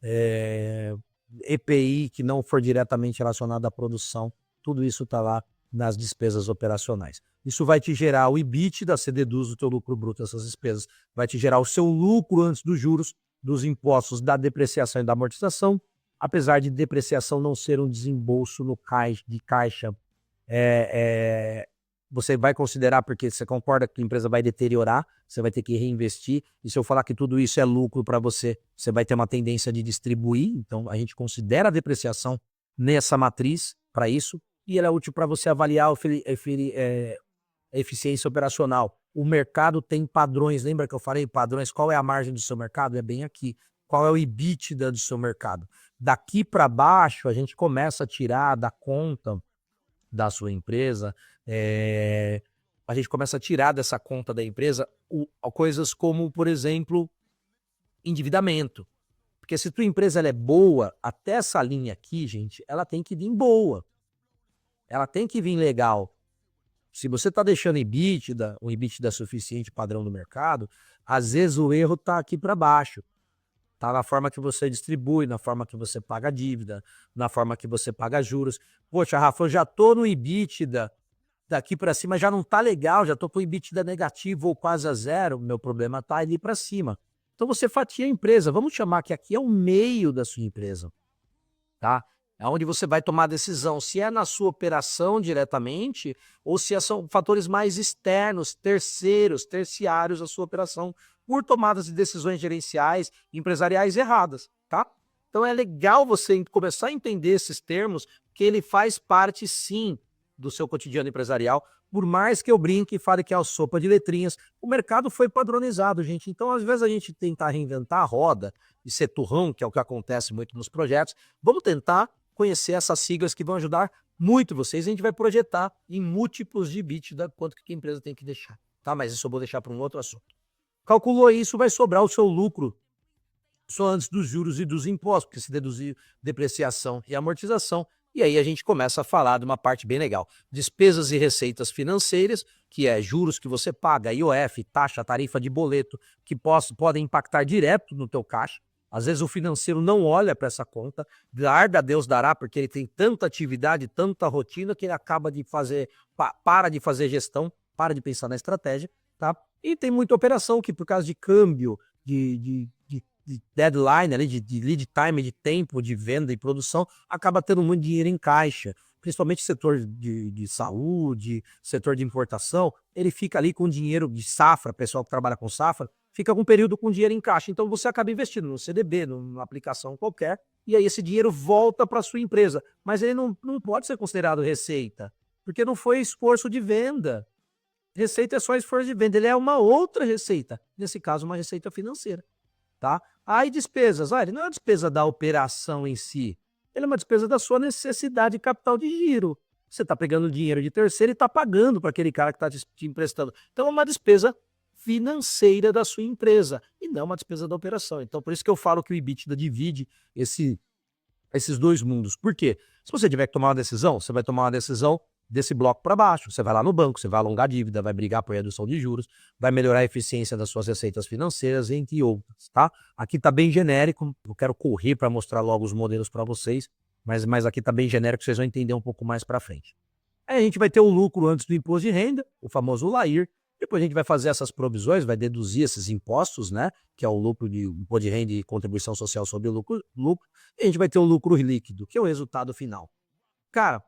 A: EPI que não for diretamente relacionado à produção, tudo isso está lá nas despesas operacionais. Isso vai te gerar o EBITDA, você deduz do teu lucro bruto essas despesas, vai te gerar o seu lucro antes dos juros, dos impostos, da depreciação e da amortização, apesar de depreciação não ser um desembolso no de caixa você vai considerar porque você concorda que a empresa vai deteriorar, você vai ter que reinvestir, e se eu falar que tudo isso é lucro para você, você vai ter uma tendência de distribuir, então a gente considera a depreciação nessa matriz para isso, e ela é útil para você avaliar a eficiência operacional. O mercado tem padrões, lembra que eu falei padrões? Qual é a margem do seu mercado? É bem aqui. Qual é o EBITDA do seu mercado? Daqui para baixo, a gente começa a tirar da conta da sua empresa, a gente começa a tirar dessa conta da empresa coisas como, por exemplo, endividamento. Porque se tua empresa ela é boa, até essa linha aqui, gente, ela tem que vir boa. Ela tem que vir legal. Se você está deixando um EBITDA suficiente padrão do mercado, às vezes o erro está aqui para baixo. Está na forma que você distribui, na forma que você paga a dívida, na forma que você paga juros. Poxa, Rafa, eu já estou no EBITDA daqui para cima, já não está legal, já estou com o EBITDA negativo ou quase a zero, meu problema está ali para cima. Então você fatia a empresa, vamos chamar que aqui é o meio da sua empresa, tá? É onde você vai tomar a decisão, se é na sua operação diretamente ou se são fatores mais externos, terciários à sua operação, por tomadas de decisões gerenciais, empresariais erradas, tá? Então é legal você começar a entender esses termos, que ele faz parte sim do seu cotidiano empresarial, por mais que eu brinque e fale que é a sopa de letrinhas, o mercado foi padronizado, gente. Então, às vezes, a gente tentar reinventar a roda e ser turrão, que é o que acontece muito nos projetos, vamos tentar conhecer essas siglas que vão ajudar muito vocês. A gente vai projetar em múltiplos de EBITDA quanto que a empresa tem que deixar, tá? Mas isso eu vou deixar para um outro assunto. Calculou isso, vai sobrar o seu lucro só antes dos juros e dos impostos, porque se deduzir depreciação e amortização, e aí a gente começa a falar de uma parte bem legal. Despesas e receitas financeiras, que é juros que você paga, IOF, taxa, tarifa de boleto, que podem impactar direto no teu caixa. Às vezes o financeiro não olha para essa conta, dar a Deus dará, porque ele tem tanta atividade, tanta rotina, que ele acaba de fazer, para de fazer gestão, para de pensar na estratégia, tá? E tem muita operação que por causa de câmbio, de deadline, ali, de lead time, de tempo de venda e produção, acaba tendo muito dinheiro em caixa, principalmente setor de saúde, setor de importação, ele fica ali com dinheiro de safra, pessoal que trabalha com safra, fica com um período com dinheiro em caixa, então você acaba investindo no CDB, numa aplicação qualquer, e aí esse dinheiro volta para sua empresa, mas ele não pode ser considerado receita, porque não foi esforço de venda. Receita é só esforço de venda, ele é uma outra receita, nesse caso uma receita financeira. Tá? Aí despesas, olha, ele não é uma despesa da operação em si, ele é uma despesa da sua necessidade de capital de giro. Você está pegando dinheiro de terceiro e está pagando para aquele cara que está te emprestando. Então é uma despesa financeira da sua empresa e não uma despesa da operação. Então por isso que eu falo que o EBITDA divide esses dois mundos. Por quê? Se você tiver que tomar uma decisão, você vai tomar uma decisão desse bloco para baixo. Você vai lá no banco, você vai alongar a dívida, vai brigar por redução de juros, vai melhorar a eficiência das suas receitas financeiras, entre outras, tá? Aqui tá bem genérico, eu quero correr para mostrar logo os modelos para vocês, mas aqui tá bem genérico, vocês vão entender um pouco mais para frente. Aí a gente vai ter o lucro antes do imposto de renda, o famoso LAIR, depois a gente vai fazer essas provisões, vai deduzir esses impostos, né? Que é o lucro de imposto de renda e contribuição social sobre o lucro, e a gente vai ter o lucro líquido, que é o resultado final. Cara,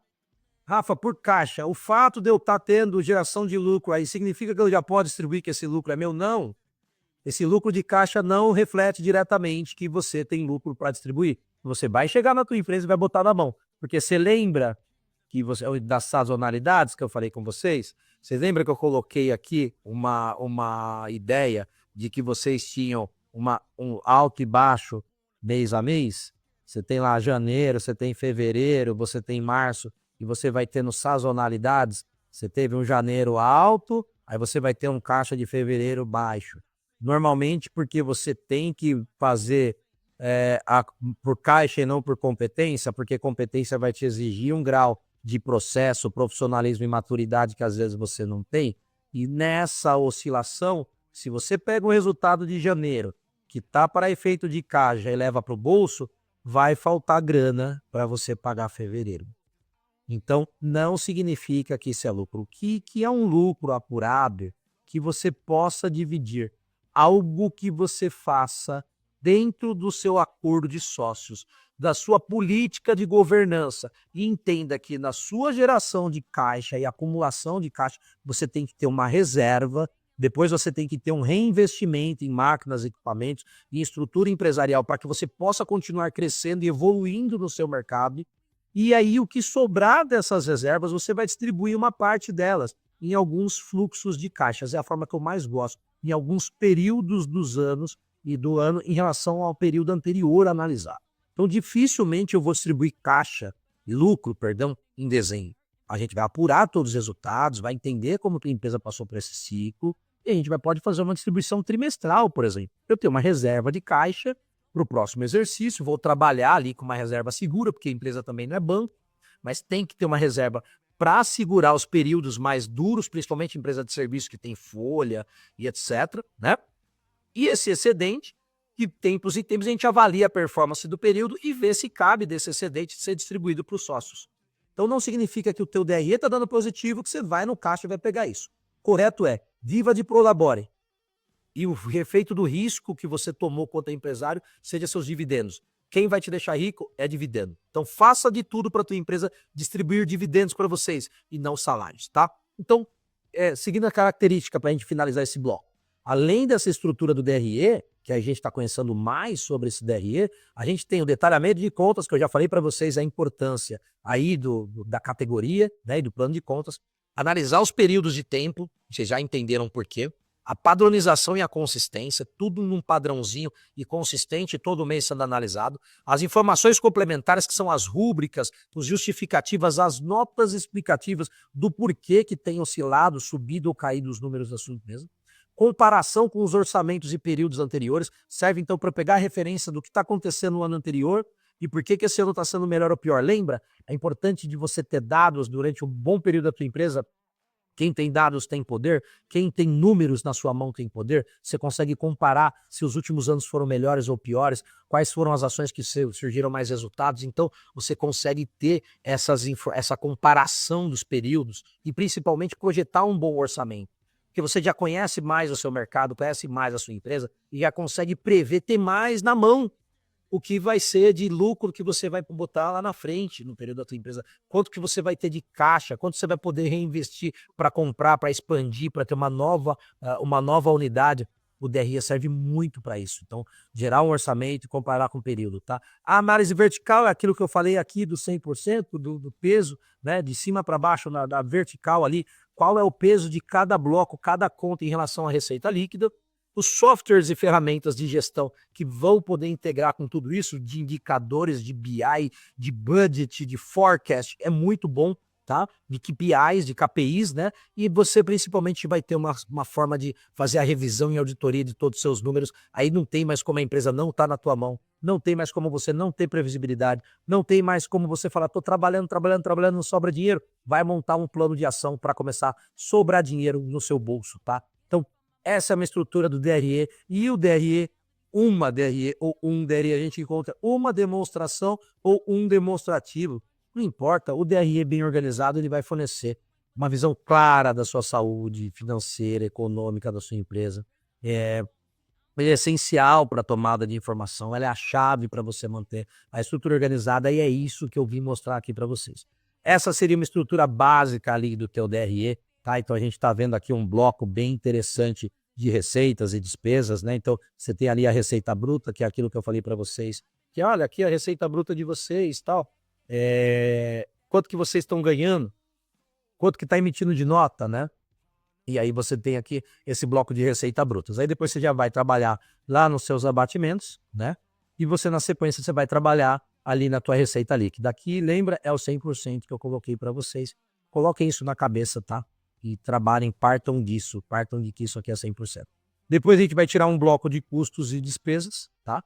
A: Rafa, por caixa, o fato de eu estar tendo geração de lucro aí significa que eu já posso distribuir que esse lucro é meu? Não. Esse lucro de caixa não reflete diretamente que você tem lucro para distribuir. Você vai chegar na tua empresa e vai botar na mão. Porque você lembra que das sazonalidades que eu falei com vocês? Vocês lembram que eu coloquei aqui uma ideia de que vocês tinham um alto e baixo mês a mês? Você tem lá janeiro, você tem fevereiro, você tem março, e você vai tendo sazonalidades. Você teve um janeiro alto, aí você vai ter um caixa de fevereiro baixo. Normalmente porque você tem que fazer por caixa e não por competência, porque competência vai te exigir um grau de processo, profissionalismo e maturidade que às vezes você não tem. E nessa oscilação, se você pega o resultado de janeiro, que está para efeito de caixa e leva para o bolso, vai faltar grana para você pagar fevereiro. Então, não significa que isso é lucro. O que é um lucro apurado que você possa dividir? Algo que você faça dentro do seu acordo de sócios, da sua política de governança, e entenda que na sua geração de caixa e acumulação de caixa, você tem que ter uma reserva, depois você tem que ter um reinvestimento em máquinas, equipamentos e estrutura empresarial para que você possa continuar crescendo e evoluindo no seu mercado. E aí o que sobrar dessas reservas, você vai distribuir uma parte delas em alguns fluxos de caixas. É a forma que eu mais gosto, em alguns períodos dos anos e do ano em relação ao período anterior analisado. Então, dificilmente eu vou distribuir lucro, em desenho. A gente vai apurar todos os resultados, vai entender como a empresa passou por esse ciclo, e a gente pode fazer uma distribuição trimestral, por exemplo. Eu tenho uma reserva de caixa para o próximo exercício, vou trabalhar ali com uma reserva segura, porque a empresa também não é banco, mas tem que ter uma reserva para segurar os períodos mais duros, principalmente empresa de serviço que tem folha e etc, né? E esse excedente, que tempos e tempos a gente avalia a performance do período e vê se cabe desse excedente ser distribuído para os sócios. Então não significa que o teu DRE está dando positivo, que você vai no caixa e vai pegar isso. Correto é, viva de prolabore. E o efeito do risco que você tomou quanto empresário seja seus dividendos. Quem vai te deixar rico é dividendo. Então faça de tudo para a tua empresa distribuir dividendos para vocês e não salários, tá? Então, seguindo a característica para a gente finalizar esse bloco, além dessa estrutura do DRE, que a gente está conhecendo mais sobre esse DRE, a gente tem o detalhamento de contas, que eu já falei para vocês a importância aí da categoria, né, e do plano de contas, analisar os períodos de tempo, vocês já entenderam por quê, a padronização e a consistência, tudo num padrãozinho e consistente, todo mês sendo analisado, as informações complementares, que são as rúbricas, os justificativas, as notas explicativas do porquê que tem oscilado, subido ou caído os números da sua empresa, comparação com os orçamentos e períodos anteriores, serve então para pegar a referência do que está acontecendo no ano anterior e por que esse ano está sendo melhor ou pior. Lembra? É importante de você ter dados durante um bom período da tua empresa. Quem tem dados tem poder, quem tem números na sua mão tem poder. Você consegue comparar se os últimos anos foram melhores ou piores, quais foram as ações que surgiram mais resultados. Então, você consegue ter essa comparação dos períodos e, principalmente, projetar um bom orçamento. Porque você já conhece mais o seu mercado, conhece mais a sua empresa e já consegue prever, ter mais na mão o que vai ser de lucro que você vai botar lá na frente, no período da tua empresa, quanto que você vai ter de caixa, quanto você vai poder reinvestir para comprar, para expandir, para ter uma nova unidade. O DRE serve muito para isso. Então, gerar um orçamento e comparar com o período, tá? A análise vertical é aquilo que eu falei aqui do 100% do peso, né? De cima para baixo, da vertical ali, qual é o peso de cada bloco, cada conta em relação à receita líquida. Os softwares e ferramentas de gestão que vão poder integrar com tudo isso, de indicadores, de BI, de budget, de forecast, é muito bom, tá? De KPIs, de KPIs, né? E você principalmente vai ter uma forma de fazer a revisão e auditoria de todos os seus números. Aí não tem mais como a empresa não estar na tua mão, não tem mais como você não ter previsibilidade, não tem mais como você falar, estou trabalhando, não sobra dinheiro. Vai montar um plano de ação para começar a sobrar dinheiro no seu bolso, tá? Então, essa é uma estrutura do DRE, e o DRE, uma DRE ou um DRE, a gente encontra uma demonstração ou um demonstrativo. Não importa, o DRE bem organizado, ele vai fornecer uma visão clara da sua saúde financeira, econômica da sua empresa. Ele é essencial para a tomada de informação, ela é a chave para você manter a estrutura organizada, e é isso que eu vim mostrar aqui para vocês. Essa seria uma estrutura básica ali do teu DRE, tá? Então a gente está vendo aqui um bloco bem interessante de receitas e despesas, né? Então você tem ali a receita bruta, que é aquilo que eu falei para vocês, que olha, aqui a receita bruta de vocês, tal, quanto que vocês estão ganhando, quanto que está emitindo de nota, né? E aí você tem aqui esse bloco de receita brutas. Aí depois você já vai trabalhar lá nos seus abatimentos, né? E você, na sequência, você vai trabalhar ali na tua receita líquida. Aqui, lembra, é o 100% que eu coloquei para vocês. Coloquem isso na cabeça, tá? E trabalhem, partam disso, partam de que isso aqui é 100%. Depois a gente vai tirar um bloco de custos e despesas, tá?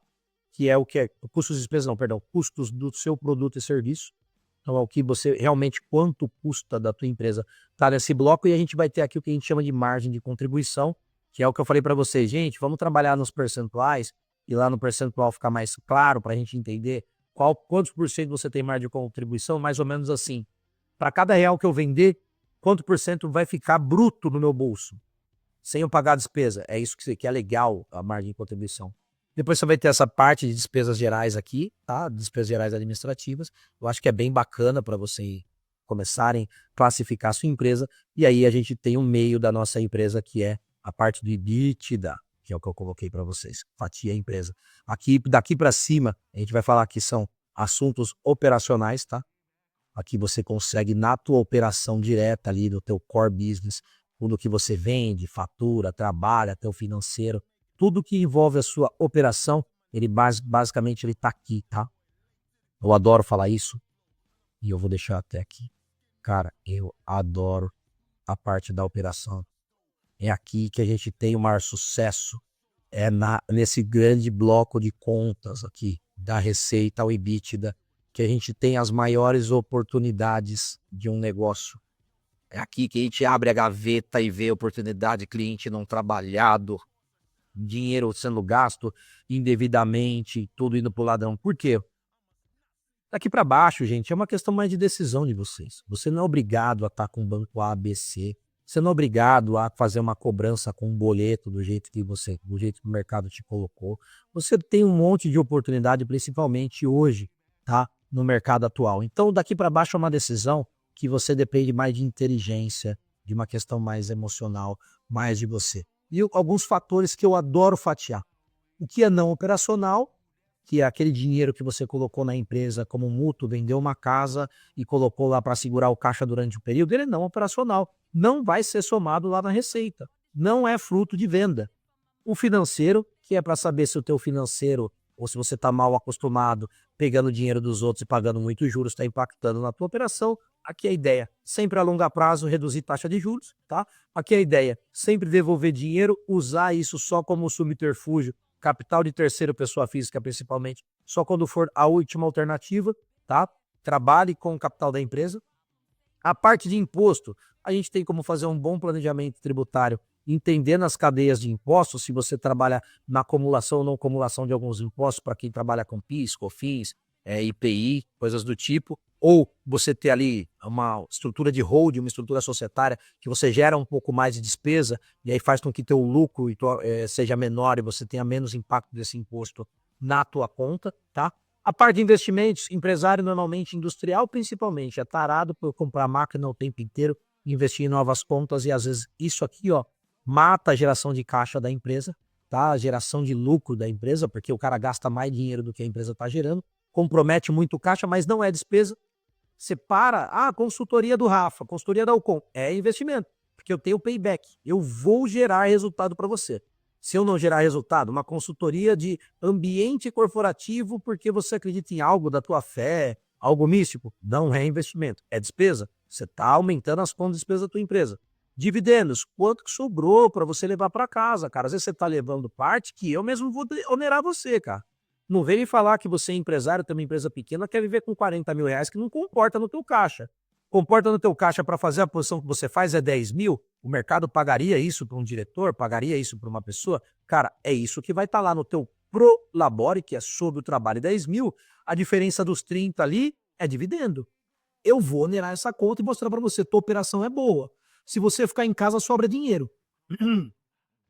A: Que é o que é, custos e despesas não, perdão, custos do seu produto e serviço. Então é o que você realmente, quanto custa da tua empresa, tá nesse bloco. E a gente vai ter aqui o que a gente chama de margem de contribuição, que é o que eu falei para vocês, gente, vamos trabalhar nos percentuais, e lá no percentual ficar mais claro para a gente entender quantos por cento você tem margem de contribuição, mais ou menos assim. Para cada real que eu vender, quanto por cento vai ficar bruto no meu bolso, sem eu pagar a despesa. É isso que é legal, a margem de contribuição. Depois você vai ter essa parte de despesas gerais aqui, tá? Despesas gerais administrativas. Eu acho que é bem bacana para vocês começarem a classificar a sua empresa. E aí a gente tem um meio da nossa empresa que é a parte do EBITDA, que é o que eu coloquei para vocês. Fatia empresa. Aqui, daqui para cima, a gente vai falar que são assuntos operacionais, tá? Aqui você consegue, na tua operação direta ali, do teu core business, tudo que você vende, fatura, trabalha, teu financeiro, tudo que envolve a sua operação, ele basicamente ele tá aqui, tá? Eu adoro falar isso e eu vou deixar até aqui. Cara, eu adoro a parte da operação. É aqui que a gente tem o maior sucesso. É nesse grande bloco de contas aqui, da receita ao EBITDA, que a gente tem as maiores oportunidades de um negócio. É aqui que a gente abre a gaveta e vê oportunidade de cliente não trabalhado, dinheiro sendo gasto indevidamente, tudo indo pro ladrão. Por quê? Daqui para baixo, gente, é uma questão mais de decisão de vocês. Você não é obrigado a estar com o banco A, B, C. Você não é obrigado a fazer uma cobrança com um boleto do jeito que o mercado te colocou. Você tem um monte de oportunidade, principalmente hoje, tá? No mercado atual. Então, daqui para baixo é uma decisão que você depende mais de inteligência, de uma questão mais emocional, mais de você. E alguns fatores que eu adoro fatiar. O que é não operacional, que é aquele dinheiro que você colocou na empresa como mútuo, vendeu uma casa e colocou lá para segurar o caixa durante o período, ele é não operacional. Não vai ser somado lá na receita. Não é fruto de venda. O financeiro, que é para saber se o teu financeiro, ou se você está mal acostumado, pegando dinheiro dos outros e pagando muitos juros, está impactando na tua operação. Aqui é a ideia, sempre a longo prazo, reduzir taxa de juros, tá? Aqui é a ideia, sempre devolver dinheiro, usar isso só como subterfúgio, capital de terceira pessoa física principalmente, só quando for a última alternativa, tá? Trabalhe com o capital da empresa. A parte de imposto, a gente tem como fazer um bom planejamento tributário, entendendo as cadeias de impostos, se você trabalha na acumulação ou não acumulação de alguns impostos, para quem trabalha com PIS, COFINS, IPI, coisas do tipo, ou você ter ali uma estrutura de holding, uma estrutura societária, que você gera um pouco mais de despesa, e aí faz com que teu lucro seja menor e você tenha menos impacto desse imposto na tua conta, tá? A parte de investimentos, empresário normalmente industrial principalmente, é tarado por comprar máquina o tempo inteiro, investir em novas contas e às vezes isso aqui, ó, mata a geração de caixa da empresa, tá? A geração de lucro da empresa, porque o cara gasta mais dinheiro do que a empresa está gerando, compromete muito o caixa, mas não é despesa. Separa, consultoria do Rafa, consultoria da Alcon, é investimento, porque eu tenho payback, eu vou gerar resultado para você. Se eu não gerar resultado, uma consultoria de ambiente corporativo porque você acredita em algo da tua fé, algo místico, não é investimento, é despesa. Você está aumentando as contas de despesa da tua empresa. Dividendos, quanto que sobrou para você levar para casa, cara? Às vezes você está levando parte que eu mesmo vou onerar você, cara. Não vem me falar que você é empresário, tem uma empresa pequena, quer viver com 40 mil reais que não comporta no teu caixa. Comporta no teu caixa para fazer a posição que você faz é 10 mil, o mercado pagaria isso para um diretor, pagaria isso para uma pessoa? Cara, é isso que vai estar lá no teu Prolabore, que é sobre o trabalho 10 mil, a diferença dos 30 ali é dividendo. Eu vou onerar essa conta e mostrar para você, tua operação é boa. Se você ficar em casa, sobra dinheiro.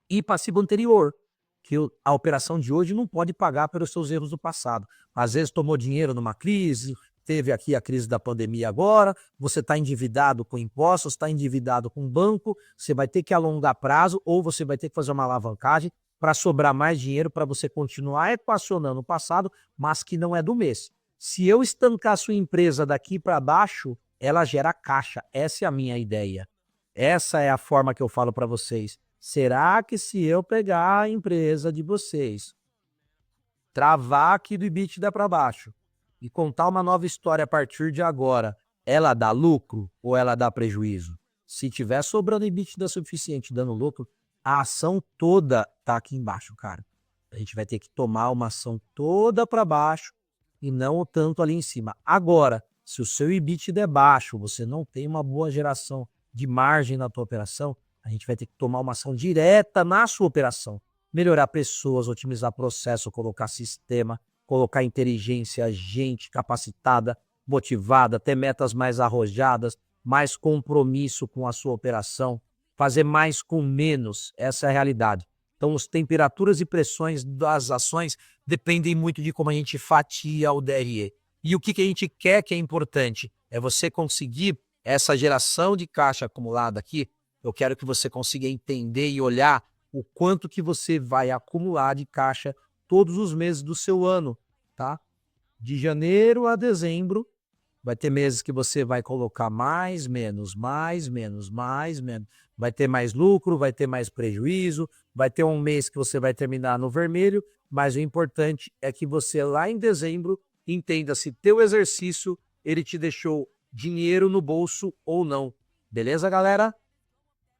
A: E passivo anterior, que a operação de hoje não pode pagar pelos seus erros do passado. Às vezes tomou dinheiro numa crise, teve aqui a crise da pandemia agora, você está endividado com impostos, está endividado com banco, você vai ter que alongar prazo ou você vai ter que fazer uma alavancagem para sobrar mais dinheiro para você continuar equacionando o passado, mas que não é do mês. Se eu estancar a sua empresa daqui para baixo, ela gera caixa. Essa é a minha ideia. Essa é a forma que eu falo para vocês. Será que se eu pegar a empresa de vocês, travar aqui do EBITDA para baixo e contar uma nova história a partir de agora, ela dá lucro ou ela dá prejuízo? Se tiver sobrando EBITDA suficiente dando lucro, a ação toda tá aqui embaixo, cara. A gente vai ter que tomar uma ação toda para baixo e não o tanto ali em cima. Agora, se o seu EBITDA é baixo, você não tem uma boa geração de margem na tua operação, a gente vai ter que tomar uma ação direta na sua operação. Melhorar pessoas, otimizar processo, colocar sistema, colocar inteligência, gente capacitada, motivada, ter metas mais arrojadas, mais compromisso com a sua operação, fazer mais com menos. Essa é a realidade. Então, as temperaturas e pressões das ações dependem muito de como a gente fatia o DRE. E o que a gente quer que é importante é você conseguir essa geração de caixa acumulada aqui. Eu quero que você consiga entender e olhar o quanto que você vai acumular de caixa todos os meses do seu ano, tá? De janeiro a dezembro, vai ter meses que você vai colocar mais, menos, mais, menos, mais, menos. Vai ter mais lucro, vai ter mais prejuízo, vai ter um mês que você vai terminar no vermelho, mas o importante é que você lá em dezembro entenda se teu exercício ele te deixou dinheiro no bolso ou não. Beleza, galera?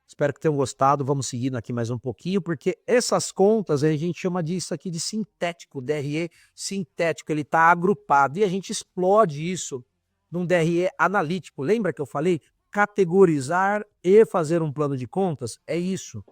A: Espero que tenham gostado. Vamos seguindo aqui mais um pouquinho, porque essas contas a gente chama disso aqui de sintético, DRE sintético, ele está agrupado e a gente explode isso num DRE analítico. Lembra que eu falei? Categorizar e fazer um plano de contas? É isso.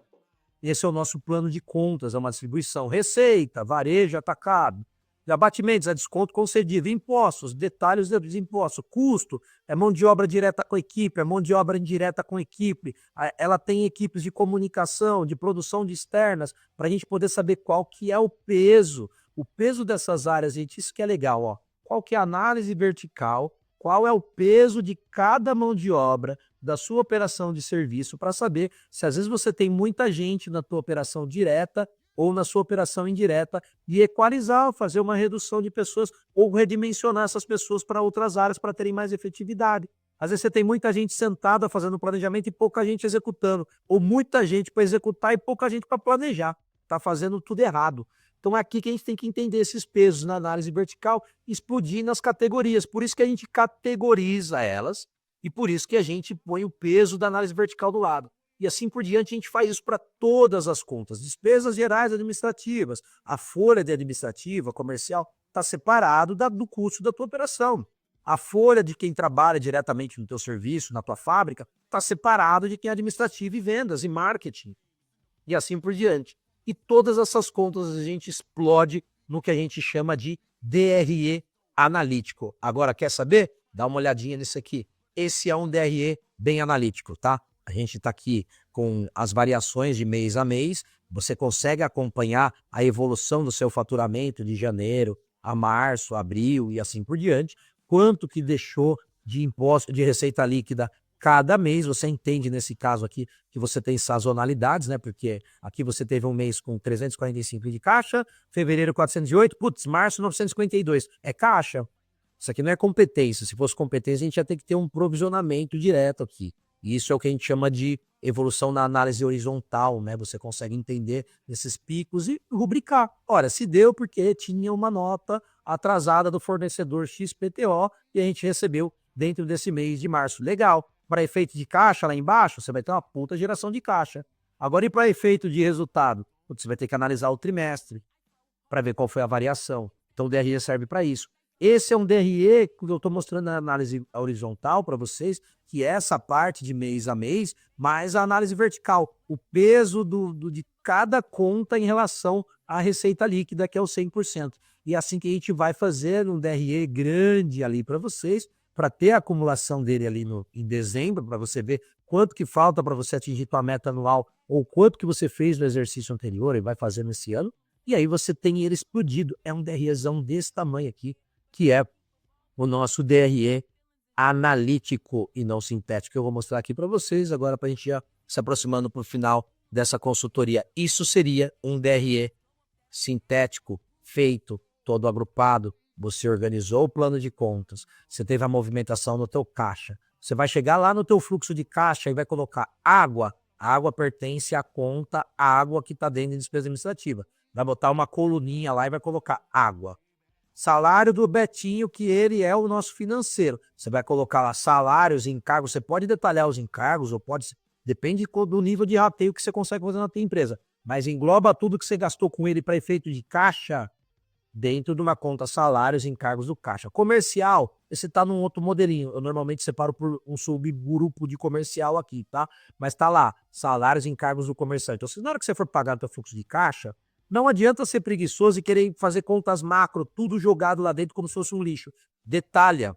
A: Esse é o nosso plano de contas, é uma distribuição. Receita, varejo, atacado. Abatimentos, é desconto concedido. Impostos, detalhes dos impostos. Custo, é mão de obra direta com equipe, é mão de obra indireta com equipe. Ela tem equipes de comunicação, de produção de externas, para a gente poder saber qual que é o peso dessas áreas, gente. Isso que é legal, ó. Qual que é a análise vertical, qual é o peso de cada mão de obra da sua operação de serviço, para saber se às vezes você tem muita gente na tua operação direta ou na sua operação indireta, e equalizar, fazer uma redução de pessoas ou redimensionar essas pessoas para outras áreas para terem mais efetividade. Às vezes você tem muita gente sentada fazendo planejamento e pouca gente executando, ou muita gente para executar e pouca gente para planejar. Está fazendo tudo errado. Então é aqui que a gente tem que entender esses pesos na análise vertical e explodir nas categorias. Por isso que a gente categoriza elas e por isso que a gente põe o peso da análise vertical do lado. E assim por diante, a gente faz isso para todas as contas. Despesas gerais administrativas, a folha de administrativa, comercial, está separado do custo da tua operação. A folha de quem trabalha diretamente no teu serviço, na tua fábrica, está separado de quem é administrativo e vendas e marketing. E assim por diante. E todas essas contas a gente explode no que a gente chama de DRE analítico. Agora, quer saber? Dá uma olhadinha nisso aqui. Esse é um DRE bem analítico, tá? A gente está aqui com as variações de mês a mês, você consegue acompanhar a evolução do seu faturamento de janeiro a março, abril e assim por diante, quanto que deixou de imposto, de receita líquida cada mês. Você entende nesse caso aqui que você tem sazonalidades, né? Porque aqui você teve um mês com 345 de caixa, fevereiro 408, putz, março 952, é caixa. Isso aqui não é competência. Se fosse competência, a gente ia ter que ter um provisionamento direto aqui. E isso é o que a gente chama de evolução na análise horizontal, né? Você consegue entender esses picos e rubricar. Ora, se deu porque tinha uma nota atrasada do fornecedor XPTO e a gente recebeu dentro desse mês de março. Legal. Para efeito de caixa lá embaixo, você vai ter uma puta geração de caixa. Agora, e para efeito de resultado? Você vai ter que analisar o trimestre para ver qual foi a variação. Então, o DRE serve para isso. Esse é um DRE que eu estou mostrando na análise horizontal para vocês, que é essa parte de mês a mês, mais a análise vertical, o peso de cada conta em relação à receita líquida, que é o 100%. E é assim que a gente vai fazer um DRE grande ali para vocês, para ter a acumulação dele ali em dezembro, para você ver quanto que falta para você atingir tua meta anual, ou quanto que você fez no exercício anterior e vai fazer nesse ano, e aí você tem ele explodido. É um DREzão desse tamanho aqui, que é o nosso DRE analítico e não sintético. Eu vou mostrar aqui para vocês agora, para a gente já se aproximando para o final dessa consultoria. Isso seria um DRE sintético, feito, todo agrupado. Você organizou o plano de contas, você teve a movimentação no teu caixa. Você vai chegar lá no teu fluxo de caixa e vai colocar água. A água pertence à conta água que está dentro de despesa administrativa. Vai botar uma coluninha lá e vai colocar água. Salário do Betinho, que ele é o nosso financeiro. Você vai colocar lá salários, encargos. Você pode detalhar os encargos, ou pode... Depende do nível de rateio que você consegue fazer na tua empresa. Mas engloba tudo que você gastou com ele para efeito de caixa dentro de uma conta salários e encargos do caixa. Comercial, você está num outro modelinho. Eu normalmente separo por um subgrupo de comercial aqui, tá? Mas está lá, salários e encargos do comercial. Então, na hora que você for pagar o teu fluxo de caixa, não adianta ser preguiçoso e querer fazer contas macro, tudo jogado lá dentro como se fosse um lixo. Detalha.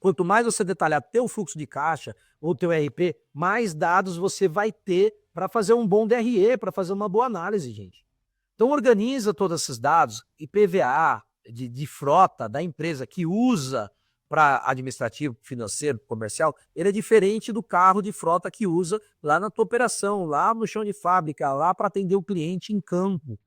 A: Quanto mais você detalhar teu fluxo de caixa ou teu RP, mais dados você vai ter para fazer um bom DRE, para fazer uma boa análise, gente. Então organiza todos esses dados, IPVA, de frota da empresa que usa para administrativo, financeiro, comercial, ele é diferente do carro de frota que usa lá na tua operação, lá no chão de fábrica, lá para atender o cliente em campo,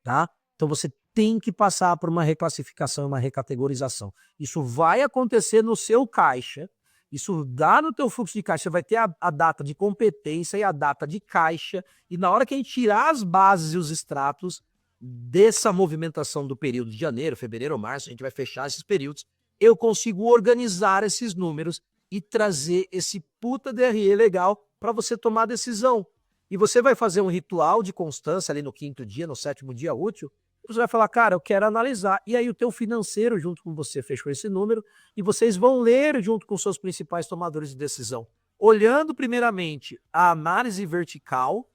A: tá? Então você tem que passar por uma reclassificação, uma recategorização. Isso vai acontecer no seu caixa, isso dá no teu fluxo de caixa, você vai ter a data de competência e a data de caixa, e na hora que a gente tirar as bases e os extratos dessa movimentação do período de janeiro, fevereiro ou março, a gente vai fechar esses períodos, eu consigo organizar esses números e trazer esse puta DRE legal para você tomar a decisão. E você vai fazer um ritual de constância ali no 5º dia, no 7º dia útil, e você vai falar, cara, eu quero analisar. E aí o teu financeiro junto com você fechou esse número e vocês vão ler junto com seus principais tomadores de decisão. Olhando primeiramente a análise vertical,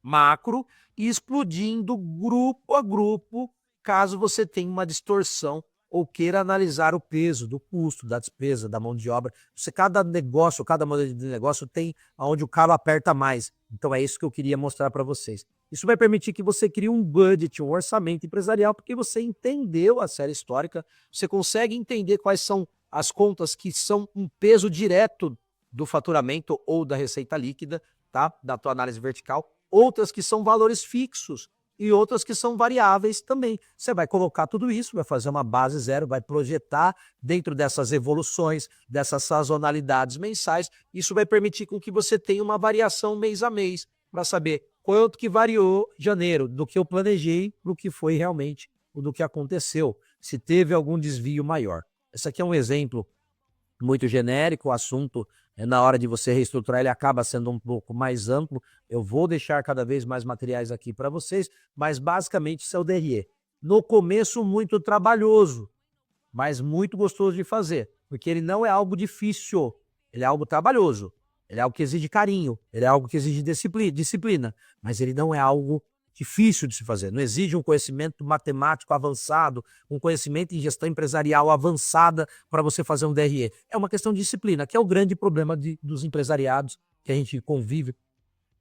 A: macro, e explodindo grupo a grupo, caso você tenha uma distorção ou queira analisar o peso do custo, da despesa, da mão de obra. Cada negócio, cada modelo de negócio tem onde o calo aperta mais. Então é isso que eu queria mostrar para vocês. Isso vai permitir que você crie um budget, um orçamento empresarial, porque você entendeu a série histórica, você consegue entender quais são as contas que são um peso direto do faturamento ou da receita líquida, tá? Da tua análise vertical, outras que são valores fixos e outras que são variáveis também. Você vai colocar tudo isso, vai fazer uma base zero, vai projetar dentro dessas evoluções, dessas sazonalidades mensais. Isso vai permitir com que você tenha uma variação mês a mês, para saber quanto que variou janeiro, do que eu planejei para o que foi realmente, do que aconteceu, se teve algum desvio maior. Esse aqui é um exemplo muito genérico, o assunto, na hora de você reestruturar, ele acaba sendo um pouco mais amplo. Eu vou deixar cada vez mais materiais aqui para vocês, mas basicamente isso é o DRE. No começo, muito trabalhoso, mas muito gostoso de fazer, porque ele não é algo difícil, ele é algo trabalhoso, ele é algo que exige carinho, ele é algo que exige disciplina, mas ele não é algo difícil de se fazer, não exige um conhecimento matemático avançado, um conhecimento em gestão empresarial avançada para você fazer um DRE. É uma questão de disciplina, que é o grande problema dos empresariados que a gente convive,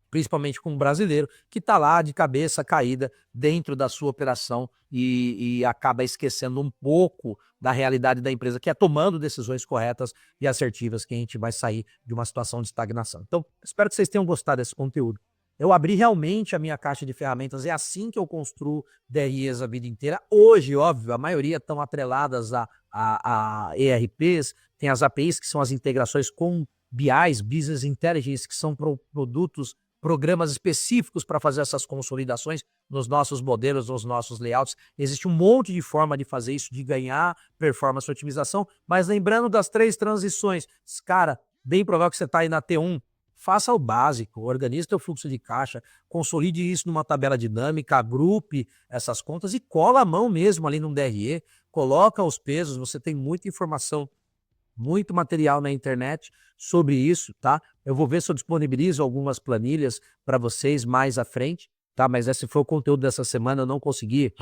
A: principalmente com o brasileiro, que está lá de cabeça caída dentro da sua operação e acaba esquecendo um pouco da realidade da empresa, que é tomando decisões corretas e assertivas que a gente vai sair de uma situação de estagnação. Então, espero que vocês tenham gostado desse conteúdo. Eu abri realmente a minha caixa de ferramentas, é assim que eu construo DREs a vida inteira. Hoje, óbvio, a maioria estão atreladas a ERPs, tem as APIs, que são as integrações com BIs, Business Intelligence, que são produtos, programas específicos para fazer essas consolidações nos nossos modelos, nos nossos layouts. Existe um monte de forma de fazer isso, de ganhar performance e otimização, mas lembrando das 3 transições, cara, bem provável que você está aí na T1, faça o básico, organize teu fluxo de caixa, consolide isso numa tabela dinâmica, agrupe essas contas e cola a mão mesmo ali num DRE, coloca os pesos, você tem muita informação, muito material na internet sobre isso, tá? Eu vou ver se eu disponibilizo algumas planilhas para vocês mais à frente, tá? Mas esse foi o conteúdo dessa semana, eu não consegui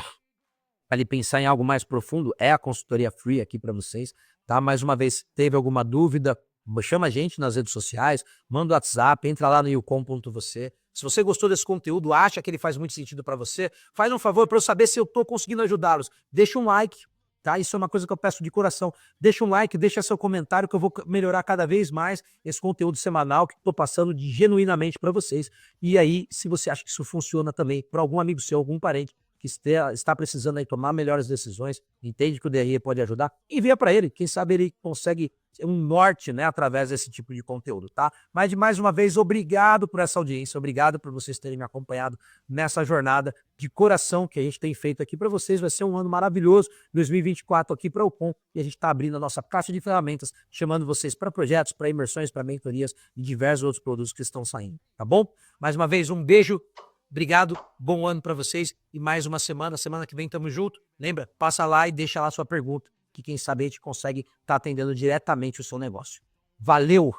A: ali pensar em algo mais profundo, é a consultoria free aqui para vocês, tá? Mais uma vez, teve alguma dúvida, chama a gente nas redes sociais, manda o WhatsApp, entra lá no youcom.você. Se você gostou desse conteúdo, acha que ele faz muito sentido para você, faz um favor para eu saber se eu estou conseguindo ajudá-los. Deixa um like, tá? Isso é uma coisa que eu peço de coração. Deixa um like, deixa seu comentário que eu vou melhorar cada vez mais esse conteúdo semanal que estou passando genuinamente para vocês. E aí, se você acha que isso funciona também para algum amigo seu, algum parente que está precisando aí tomar melhores decisões, entende que o DRE pode ajudar, envia para ele. Quem sabe ele consegue um norte, né, através desse tipo de conteúdo, tá? Mas, de mais uma vez, obrigado por essa audiência, obrigado por vocês terem me acompanhado nessa jornada de coração que a gente tem feito aqui para vocês. Vai ser um ano maravilhoso, 2024 aqui para o Youcom, e a gente está abrindo a nossa caixa de ferramentas, chamando vocês para projetos, para imersões, para mentorias e diversos outros produtos que estão saindo, tá bom? Mais uma vez, um beijo. Obrigado, bom ano para vocês e mais uma semana que vem tamo junto. Lembra, passa lá e deixa lá sua pergunta, que quem sabe a gente consegue estar atendendo diretamente o seu negócio. Valeu!